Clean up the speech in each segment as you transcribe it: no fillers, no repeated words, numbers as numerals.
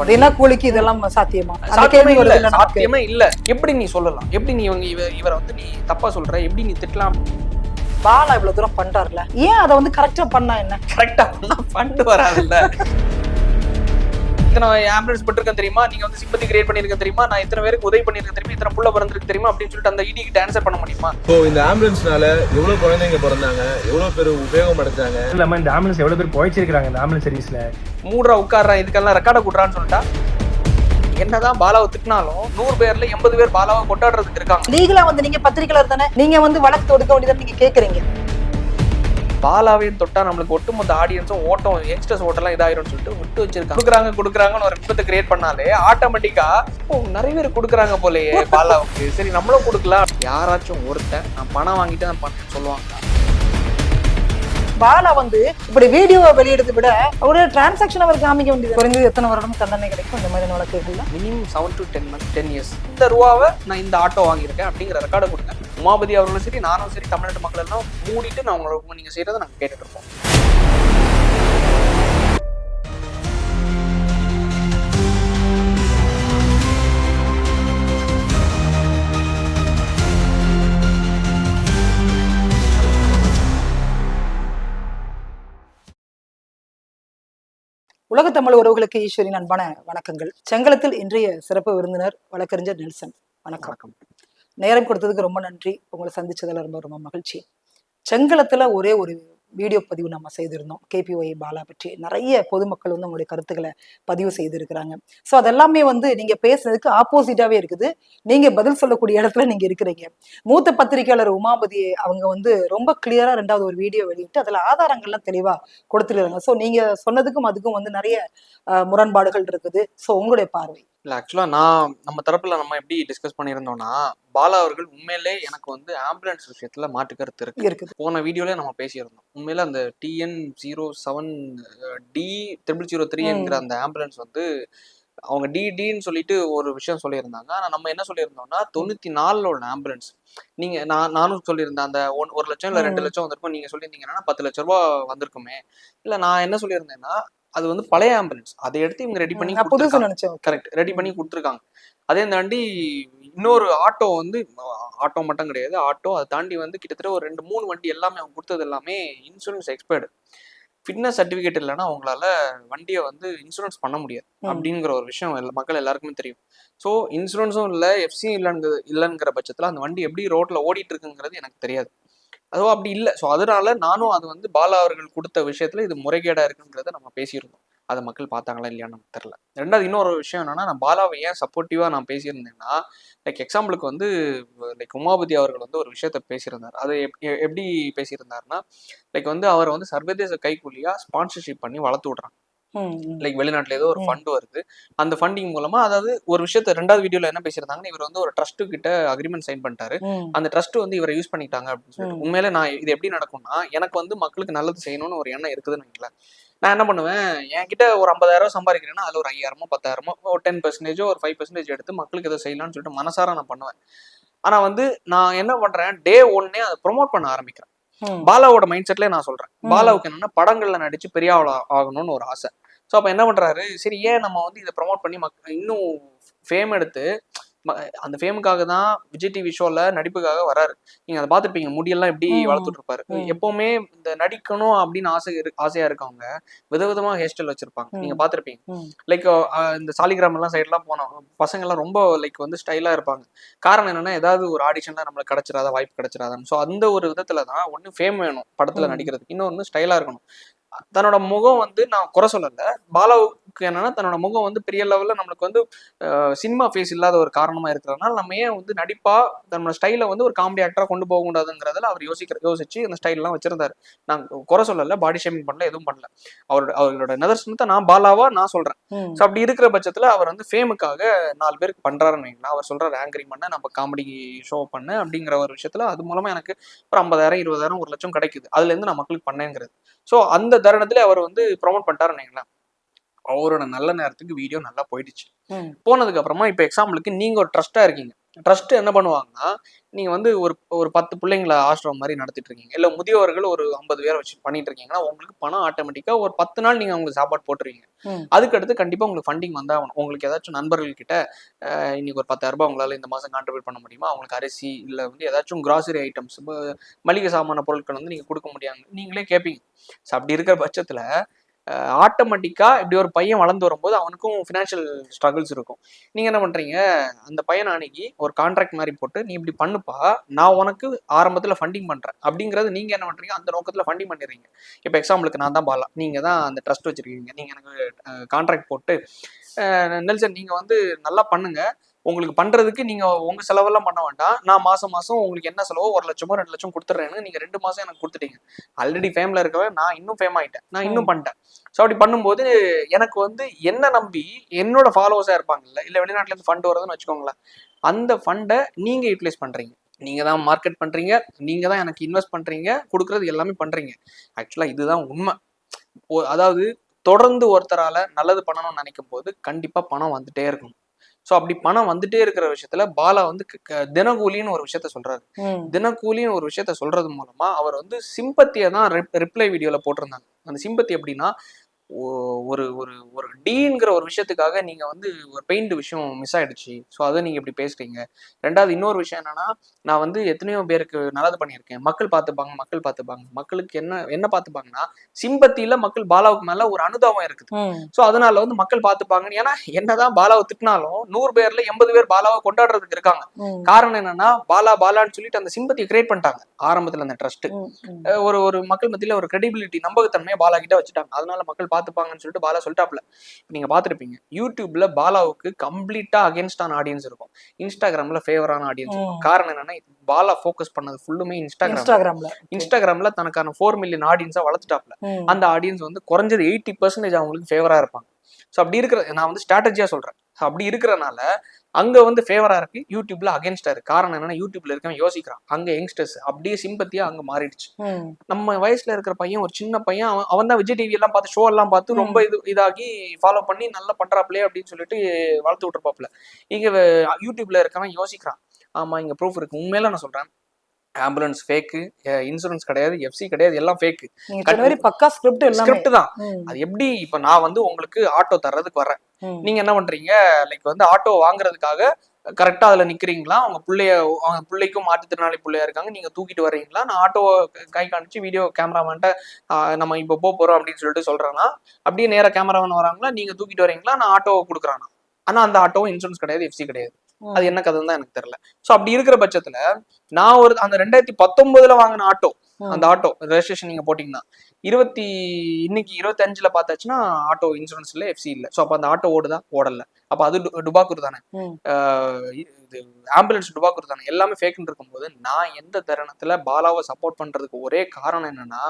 தினக்கூலிக்கு இதெல்லாம் சாத்தியமா? சாத்தியமே இல்ல. எப்படி நீ சொல்லலாம்? எப்படி நீ இவரை வந்து நீ தப்பா சொல்ற? எப்படி நீ திட்டலாம்? பாலா இவ்வளவு தூரம் பண்றாருல, ஏன் அதை வந்து கரெக்டா பண்ணா என்ன? கரெக்டா பண்ணா ஃபண்ட் வராதுல்ல. இத்தனை ஆம்புலன்ஸ் பட்டிருக்கேன் தெரியுமா, நீங்க வந்து சிம்பத்தி கிரியேட் பண்ணிருக்க தெரியுமா, நான் இத்தனை பேருக்கு உதவி பண்ணிருக்கேன் தெரியுமா, இத்தனை புள்ள பிறந்திருக்கு தெரியுமா அப்படின்னு சொல்லிட்டு அந்த இடி கிட்ட ஆன்சர் பண்ண முடியுமா? ஸோ இந்த ஆம்புலன்ஸ்னால எவ்வளவு குழந்தைங்க பிறந்தாங்க, எவ்வளவு பேர் உபயோகம் அடைஞ்சாங்க, இல்லாம இந்த ஆம்புலன்ஸ் எவ்வளவு பேர் போயிச்சிருக்காங்க இந்த ஆம்புலன்ஸ் சர்வீஸ்ல. மூடுறா உட்கார்றா இதுக்கெல்லாம் ரெக்கார்டை கூட்டுறான்னு சொல்லிட்டா என்னதான் பாலாவை திட்டினாலும் 100 பேர்ல 80 பேர் பாலாவை கொண்டாடுறதுக்கு இருக்காங்க. லீகலா வந்து நீங்க பத்திரிகையாளர் தானே, நீங்க வந்து வழக்கு தொடுக்க வேண்டியதான் நீங்க கேக்குறீங்க. பாலாவையும் தொட்டா நம்மளுக்கு ஒட்டுமொத்த ஆடியன்ஸும் ஓட்டம் யங்ஸ்டர்ஸ் ஓட்டெல்லாம் இதாயிரும் சொல்லிட்டு விட்டு வச்சிருக்காங்க. கொடுக்குறாங்கன்னு ஒரு நிமிஷத்தை கிரியேட் பண்ணாலே ஆட்டோமேட்டிக்கா நிறைய பேர் கொடுக்குறாங்க போலயே பாலாவுக்கு, சரி நம்மளும் கொடுக்கலாம். யாராச்சும் ஒருத்தன் நான் பணம் வாங்கிட்டு நான் பண்ண சொல்லுவாங்க. பாலா வந்து இப்படி வீடியோவை வெளியிடுறதை விட அவரோட டிரான்சாக்ஷன் அவர் காமிக்க வேண்டியது. குறைஞ்சது எத்தனை வருடம் தண்டனை கிடைக்கும் இந்த மாதிரி வழக்குகள்ல? Minimum 7 to 10 years. இந்த ரூபாவை நான் இந்த ஆட்டோ வாங்கியிருக்கேன் அப்படிங்கிற ரெக்கார்டை கொடுங்க. உமாபதி அவர்களும் சரி, நானும் சரி, தமிழ்நாட்டு மக்கள் எல்லாம் மூடிட்டு நான் உங்களை நீங்க செய்யறதை நாங்கள் கேட்டுட்டு இருப்போம். உலக தமிழ் உறவுகளுக்கு ஈஸ்வரின் அன்பான வணக்கங்கள். செங்கலத்தில் இன்றைய சிறப்பு விருந்தினர் வழக்கறிஞர் நெல்சன். வணக்கம். நேரம் கொடுத்ததுக்கு ரொம்ப நன்றி. உங்களை சந்திச்சதுல ரொம்ப ரொம்ப மகிழ்ச்சி. செங்கலத்துல ஒரே ஒரு வீடியோ பதிவு நம்ம செய்திருந்தோம் KPY பாலா பற்றி. நிறைய பொதுமக்கள் வந்து உங்களுடைய கருத்துக்களை பதிவு செய்திருக்கிறாங்க. ஸோ அதெல்லாமே வந்து நீங்க பேசுனதுக்கு ஆப்போசிட்டாவே இருக்குது. நீங்க பதில் சொல்லக்கூடிய இடத்துல நீங்க இருக்கிறீங்க. மூத்த பத்திரிகையாளர் உமாபதி அவங்க வந்து ரொம்ப கிளியரா 2வது ஒரு வீடியோ வெளியிட்டு அதுல ஆதாரங்கள்லாம் தெளிவா கொடுத்துருக்காங்க. ஸோ நீங்க சொன்னதுக்கும் அதுக்கும் வந்து நிறைய முரண்பாடுகள் இருக்குது. ஸோ உங்களுடைய பார்வை? இல்ல, ஆக்சுவலா நம்ம தரப்புல நம்ம எப்படி டிஸ்கஸ் பண்ணியிருந்தோம்னா, பாலா அவர்கள் உண்மையிலே எனக்கு வந்து ஆம்புலன்ஸ் விஷயத்துல மாற்று கருத்து இருக்குது. போன வீடியோல நம்ம பேசியிருந்தோம். உண்மையில அந்த TN07D003 என்கிற அந்த ஆம்புலன்ஸ் வந்து அவங்க டின்னு சொல்லிட்டு ஒரு விஷயம் சொல்லியிருந்தாங்க. ஆனா நம்ம என்ன சொல்லியிருந்தோம்னா 94 உள்ள ஆம்புலன்ஸ். நீங்க நானும் சொல்லியிருந்தேன் அந்த 1 லட்சம் இல்ல 2 லட்சம் வந்திருக்கும். நீங்க சொல்லியிருந்தீங்கன்னா 10 லட்சம் ரூபாய் வந்திருக்குமே. இல்ல நான் என்ன சொல்லியிருந்தேன்னா அது வந்து பழைய ஆம்புலன்ஸ், அதை எடுத்து இவங்க ரெடி பண்ணி கரெக்ட் ரெடி பண்ணி கொடுத்துருக்காங்க. அதே தாண்டி இன்னொரு ஆட்டோ வந்து ஆட்டோ மட்டும் கிடையாது, ஆட்டோ அதை தாண்டி வந்து கிட்டத்தட்ட ஒரு 2-3 வண்டி எல்லாமே அவங்க கொடுத்தது எல்லாமே இன்சூரன்ஸ் எக்ஸ்பயர்டு. ஃபிட்னஸ் சர்டிஃபிகேட் இல்லைன்னா அவங்களால வண்டியை வந்து இன்சூரன்ஸ் பண்ண முடியாது அப்படிங்கிற ஒரு விஷயம் மக்கள் எல்லாருக்குமே தெரியும். ஸோ இன்சூரன்ஸும் இல்லை, எஃப்சி இல்லைங்கிற பட்சத்தில் அந்த வண்டி எப்படி ரோட்ல ஓடிட்டு இருக்குங்கிறது எனக்கு தெரியாது. அதுவும் அப்படி இல்லை. ஸோ அதனால நானும் அது வந்து பாலா அவர்கள் கொடுத்த விஷயத்துல இது முறைகேடா இருக்குங்கிறத நம்ம பேசியிருந்தோம். அதை மக்கள் பார்த்தாங்களா இல்லையான்னு நமக்கு தெரியல. 2வது இன்னொரு விஷயம் என்னன்னா, நான் பாலாவை ஏன் சப்போர்ட்டிவா நான் பேசியிருந்தேன்னா, லைக் எக்ஸாம்பிளுக்கு வந்து லைக் உமாபதி அவர்கள் வந்து ஒரு விஷயத்த பேசியிருந்தார். அதை எப்படி பேசியிருந்தாருன்னா, லைக் வந்து அவரை வந்து சர்வதேச கைக்கூலியா ஸ்பான்சர்ஷிப் பண்ணி வளர்த்து விடுறாங்க. லைக் வெளிநாட்டுல ஏதோ ஒரு ஃபண்ட் வருது, அந்த ஃபண்டிங் மூலமா, அதாவது ஒரு விஷயத்த 2வது வீடியோல என்ன பேசியிருந்தாங்கன்னா, இவர் வந்து ஒரு ட்ரஸ்ட் கிட்ட அக்ரிமெண்ட் சைன் பண்ணிட்டாரு, அந்த ட்ரஸ்ட் வந்து இவரை யூஸ் பண்ணிட்டாங்க அப்படின்னு சொல்லிட்டு. உண்மையில நான் இது எப்படி நடக்கும்னா, எனக்கு வந்து மக்களுக்கு நல்லது செய்யணும்னு ஒரு எண்ணம் இருக்குதுன்னு வைக்கல. நான் என்ன பண்ணுவேன், என்கிட்ட ஒரு 50,000 சம்பாதிக்கிறேன்னா அதுல ஒரு 5,000 10,000 ஒரு 10% ஒரு 5% எடுத்து மக்களுக்கு எதை செய்யலாம்னு சொல்லிட்டு மனசார நான் பண்ணுவேன். ஆனா வந்து நான் என்ன பண்றேன், டே 1 அதை ப்ரொமோட் பண்ண ஆரம்பிக்கிறேன். பாலாவோட மைண்ட் செட்ல நான் சொல்றேன், பாலாவுக்கு என்னன்னா படங்கள்ல நடிச்சு பெரிய ஆகணும்னு ஒரு ஆசை. ஸோ அப்போ என்ன பண்றாரு, சரி ஏன் நம்ம வந்து இதை ப்ரொமோட் பண்ணி இன்னும் ஃபேம் எடுத்து, அந்த ஃபேமுக்காக தான் விஜய் டிவி ஷோல நடிப்புக்காக வராரு. நீங்க அதை பார்த்துருப்பீங்க, முடியெல்லாம் எப்படி வளர்த்துட்டு இருப்பாரு. எப்பவுமே இந்த நடிக்கணும் அப்படின்னு ஆசையா இருக்கவங்க விதவிதமா ஹேர் ஸ்டைல் வச்சிருப்பாங்க, நீங்க பார்த்துருப்பீங்க. லைக் இந்த சாலிகிராம் எல்லாம் சைட்லாம் போனோம், பசங்க எல்லாம் ரொம்ப லைக் வந்து ஸ்டைலா இருப்பாங்க. காரணம் என்னன்னா, ஏதாவது ஒரு ஆடிஷன்ல நம்மளுக்கு கிடைச்சிடாத, வாய்ப்பு கிடைச்சிடாதான்னு. ஸோ அந்த ஒரு விதத்துல தான் ஒண்ணு ஃபேம் வேணும் படத்துல நடிக்கிறதுக்கு, இன்னொன்னு ஸ்டைலா இருக்கணும். தன்னோட முகம் வந்து நான் குறை சொல்லல, பாலாவுக்கு என்னன்னா தன்னோட முகம் வந்து பெரிய லெவல்ல நம்மளுக்கு வந்து சினிமா ஃபேஸ் இல்லாத ஒரு காரணமா இருக்கிறதுனால நம்ம ஏன் வந்து நடிப்பா தன்னோட ஸ்டைலை வந்து ஒரு காமெடி ஆக்டரா கொண்டு போக கூடாதுங்கிறதுல அவர் யோசிச்சு அந்த ஸ்டைல்லாம் வச்சிருந்தாரு. நான் குறை சொல்லல, பாடி ஷேமிங் பண்ணல, எதுவும் பண்ணல. அவரோட நிதர்சனத்தை நான் பாலாவா நான் சொல்றேன். ஸோ அப்படி இருக்கிற பட்சத்துல அவர் வந்து ஃபேமுக்காக 4 பேருக்கு பண்றாருன்னு வைங்களா, அவர் சொல்றாரு ஆங்கரி பண்ண, நம்ம காமெடி ஷோ பண்ண அப்படிங்கிற ஒரு விஷயத்துல அது மூலமா எனக்கு ஒரு 50,000 20,000 1 லட்சம் கிடைக்குது, அதுல இருந்து நான் மக்களுக்கு பண்ணேங்கிறது. ஸோ அந்த தருணத்துல அவர் வந்து ப்ரொமோட் பண்ணிட்டாருன்னு வைங்களேன். அவரோட நல்ல நேரத்துக்கு வீடியோ நல்லா போயிடுச்சு. போனதுக்கு அப்புறமா இப்ப எக்ஸாம்பிளுக்கு நீங்க ஒரு ட்ரஸ்டா இருக்கீங்க, ட்ரஸ்ட் என்ன பண்ணுவாங்கன்னா, நீங்க வந்து ஒரு ஒரு 10 பிள்ளைங்கள ஆசிரமம் மாதிரி நடத்திட்டு இருக்கீங்க, இல்ல முதியோர்கள் ஒரு 50 பேரை வச்சு பண்ணிட்டு இருக்கீங்கன்னா, உங்களுக்கு பணம் ஆட்டோமேட்டிக்கா ஒரு 10 நாள் நீங்க அவங்களுக்கு சாப்பாடு போட்டுருவீங்க. அதுக்கடுத்து கண்டிப்பா உங்களுக்கு ஃபண்டிங் வந்தாகணும். உங்களுக்கு ஏதாச்சும் நண்பர்கள் கிட்ட இன்னைக்கு ஒரு 10,000 ரூபாய் உங்களால இந்த மாசம் கான்ட்ரிபியூட் பண்ண முடியுமா, அவங்களுக்கு அரிசி இல்ல வந்து ஏதாச்சும் கிராசரி ஐட்டம்ஸ், மளிகை சாமான பொருட்கள் வந்து நீங்க கொடுக்க முடியாது, நீங்களே கேட்பீங்க. ஸோ அப்படி இருக்கிற பட்சத்துல ஆட்டோமேட்டிக்கா இப்படி ஒரு பையன் வளர்ந்து வரும்போது அவனுக்கும் ஃபினான்ஷியல் ஸ்ட்ரகிள்ஸ் இருக்கும். நீங்க என்ன பண்றீங்க, அந்த பையனை அன்னைக்கு ஒரு கான்ட்ராக்ட் மாதிரி போட்டு, நீ இப்படி பண்ணுப்பா, நான் உனக்கு ஆரம்பத்துல ஃபண்டிங் பண்றேன் அப்படிங்கறது நீங்க என்ன பண்றீங்க, அந்த நோக்கத்துல ஃபண்டிங் பண்ணிடுறீங்க. இப்போ எக்ஸாம்பிளுக்கு நான் தான் பாலா, நீங்க தான் அந்த ட்ரஸ்ட் வச்சிருக்கீங்க, நீங்க எனக்கு கான்ட்ராக்ட் போட்டு நெல்சன் நீங்க வந்து நல்லா பண்ணுங்க, உங்களுக்கு பண்றதுக்கு நீங்க உங்க செலவெல்லாம் பண்ண வேண்டாம், நான் மாசம் மாசம் உங்களுக்கு என்ன செலவோ 1,00,000 2 லட்சம் கொடுத்துட்றேன்னு நீங்க 2 மாசம் எனக்கு கொடுத்துட்டீங்க. ஆல்ரெடி ஃபேம்ல இருக்கவன் நான் இன்னும் ஃபேம் ஆயிட்டேன், நான் இன்னும் பண்ணிட்டேன். ஸோ அப்படி பண்ணும்போது எனக்கு வந்து என்ன நம்பி என்னோட ஃபாலோவர்ஸா இருப்பாங்கல்ல, இல்ல வெளிநாட்டுல இருந்து ஃபண்ட் வருதுன்னு வச்சுக்கோங்களேன், அந்த ஃபண்டை நீங்க யூட்டிலைஸ் பண்றீங்க, நீங்க தான் மார்க்கெட் பண்றீங்க, நீங்க தான் எனக்கு இன்வெஸ்ட் பண்றீங்க, கொடுக்கறது எல்லாமே பண்றீங்க. ஆக்சுவலா இதுதான் உண்மை. அதாவது தொடர்ந்து ஒருத்தரால நல்லது பண்ணணும்னு நினைக்கும் போது கண்டிப்பா பணம் வந்துட்டே இருக்கும். ஸோ அப்படி பணம் வந்துட்டே இருக்கிற விஷயத்துல பாலா வந்து தினக்கூலின்னு ஒரு விஷயத்த சொல்றாரு. தினக்கூலின்னு ஒரு விஷயத்த சொல்றது மூலமா அவர் வந்து சிம்பத்தியை தான் ரிப்ளை வீடியோல போட்டிருந்தாங்க. அந்த சிம்பத்தி எப்படின்னா, ஒரு ஒரு ஒரு டீங்கிற ஒரு விஷயத்துக்காக நீங்க வந்து ஒரு பெயிண்ட் விஷயம் மிஸ் ஆயிடுச்சு, ஸோ அதை நீங்க இப்படி பேசுறீங்க. ரெண்டாவது இன்னொரு விஷயம் என்னன்னா, நான் வந்து எத்தனையோ பேருக்கு நல்லது பண்ணியிருக்கேன், மக்கள் பார்த்துப்பாங்க, மக்கள் பார்த்துப்பாங்க. மக்களுக்கு என்ன என்ன பார்த்துப்பாங்கன்னா, சிம்பத்தியில மக்கள் பாலாவுக்கு மேல ஒரு அனுதாபம் இருக்குது. ஸோ அதனால வந்து மக்கள் பார்த்துப்பாங்க. ஏன்னா என்னதான் பாலாவை திட்டினாலும் 100 பேர்ல 80 பேர் பாலாவை கொண்டாடுறதுக்கு இருக்காங்க. காரணம் என்னன்னா, பாலா பாலான்னு சொல்லிட்டு அந்த சிம்பத்தியை கிரியேட் பண்ணிட்டாங்க ஆரம்பத்துல அந்த ட்ரஸ்ட். ஒரு ஒரு மக்கள் மத்தியில ஒரு கிரெடிபிலிட்டி, நம்பகத்தன்மையை பாலா கிட்ட வச்சுட்டாங்க. அதனால மக்கள் பார்த்துப்பாங்கன்னு சொல்லிட்டு பாலா சொல்லிட்டாப்ல. நீங்க பார்த்துருப்பீங்க யூடியூப்ல பாலாவுக்கு கம்ப்ளீட்டா அகேன்ஸ்டான ஆடியன்ஸ் இருக்கும், இன்ஸ்டாகிராம்ல ஃபேவரான ஆடியன்ஸ் இருக்கும். காரணம் என்னன்னா, பாலா ஃபோக்கஸ் பண்ணது ஃபுல்லுமே இன்ஸ்டாகிராம்ல தனக்கான 4 மில்லியன் ஆடியன்ஸா வளர்த்துட்டாப்ல. அந்த ஆடியன்ஸ் வந்து குறைஞ்சது 80% அவங்களுக்கு ஃபேவரா இருப்பாங்க. ஸோ அப்படி இருக்கிற, நான் வந்து ஸ்ட்ராட்டஜியா சொல்றேன், அப்படி இருக்கிறனால அங்க வந்து ஃபேவரா இருக்கு, யூடியூப்ல அகேன்ஸ்டா இருக்கு. காரணம் என்னன்னா, யூடியூப்ல இருக்கவன் யோசிக்கிறான், அங்க யங்ஸ்டர்ஸ் அப்படியே சிம்பத்தியா அங்க மாறிடுச்சு. நம்ம வயசுல இருக்கிற பையன், ஒரு சின்ன பையன், அவன் தான் விஜய் டிவி எல்லாம் பார்த்து, ஷோ எல்லாம் பார்த்து ரொம்ப இதாகி ஃபாலோ பண்ணி நல்லா பண்றாப்லே அப்படின்னு சொல்லிட்டு வளர்த்து விட்டுருப்பாப்ல. இங்க யூடியூப்ல இருக்கவன் யோசிக்கிறான், ஆமா இங்க ப்ரூஃப் இருக்கு. உண்மையில நான் சொல்றேன், ஆம்புலன்ஸ் ஃபேக்கு, இன்சூரன்ஸ் கிடையாது, எஃப்சி கிடையாது, எல்லாம் ஃபேக்கு. பக்கா ஸ்கிரிப்ட் தான். அது எப்படி, இப்ப நான் வந்து உங்களுக்கு ஆட்டோ தர்றதுக்கு வர்றேன், நீங்க என்ன பண்றீங்க, லைக் வந்து ஆட்டோ வாங்குறதுக்காக கரெக்டா அதுல நிக்கிறீங்களா, அவங்க பிள்ளைக்கும் மாற்றுத்திறனாளி பிள்ளையா இருக்காங்க, நீங்க தூக்கிட்டு வர்றீங்களா, நான் ஆட்டோ கை காணிச்சு வீடியோ கேமராமேன்ட்ட நம்ம இப்ப போறோம் அப்படின்னு சொல்லிட்டு சொல்றேன்னா, அப்படியே நேரா கேமராமேன் வராங்களா, நீங்க தூக்கிட்டு வரீங்களா, நான் ஆட்டோவை கொடுக்குறானா, ஆனா அந்த ஆட்டோ இன்சூரன்ஸ் கிடையாது, எஃப்சி கிடையாது. அது என்ன கதைன்னு தான் எனக்கு தெரியல. சோ அப்படி இருக்கிற பட்சத்துல நான் ஒரு அந்த 2019 வாங்கின ஆட்டோ, அந்த ஆட்டோ ரெஜிஸ்ட்ரேஷன் நீங்க போட்டீங்கன்னா இன்னைக்கு 25 பார்த்தாச்சுன்னா ஆட்டோ இன்சூரன்ஸ் இல்ல, எஃப்சி இல்ல. சோ அப்ப அந்த ஆட்டோ ஓடுதா, ஓடல. அப்ப அது டுபாக்கூர் தானே, இது ஆம்புலன்ஸ் டுபாக்கூர் தானே, எல்லாமே ஃபேக்னு இருக்கும்போது நான் எந்த தருணத்துல பாலாவை சப்போர்ட் பண்றதுக்கு ஒரே காரணம் என்னன்னா,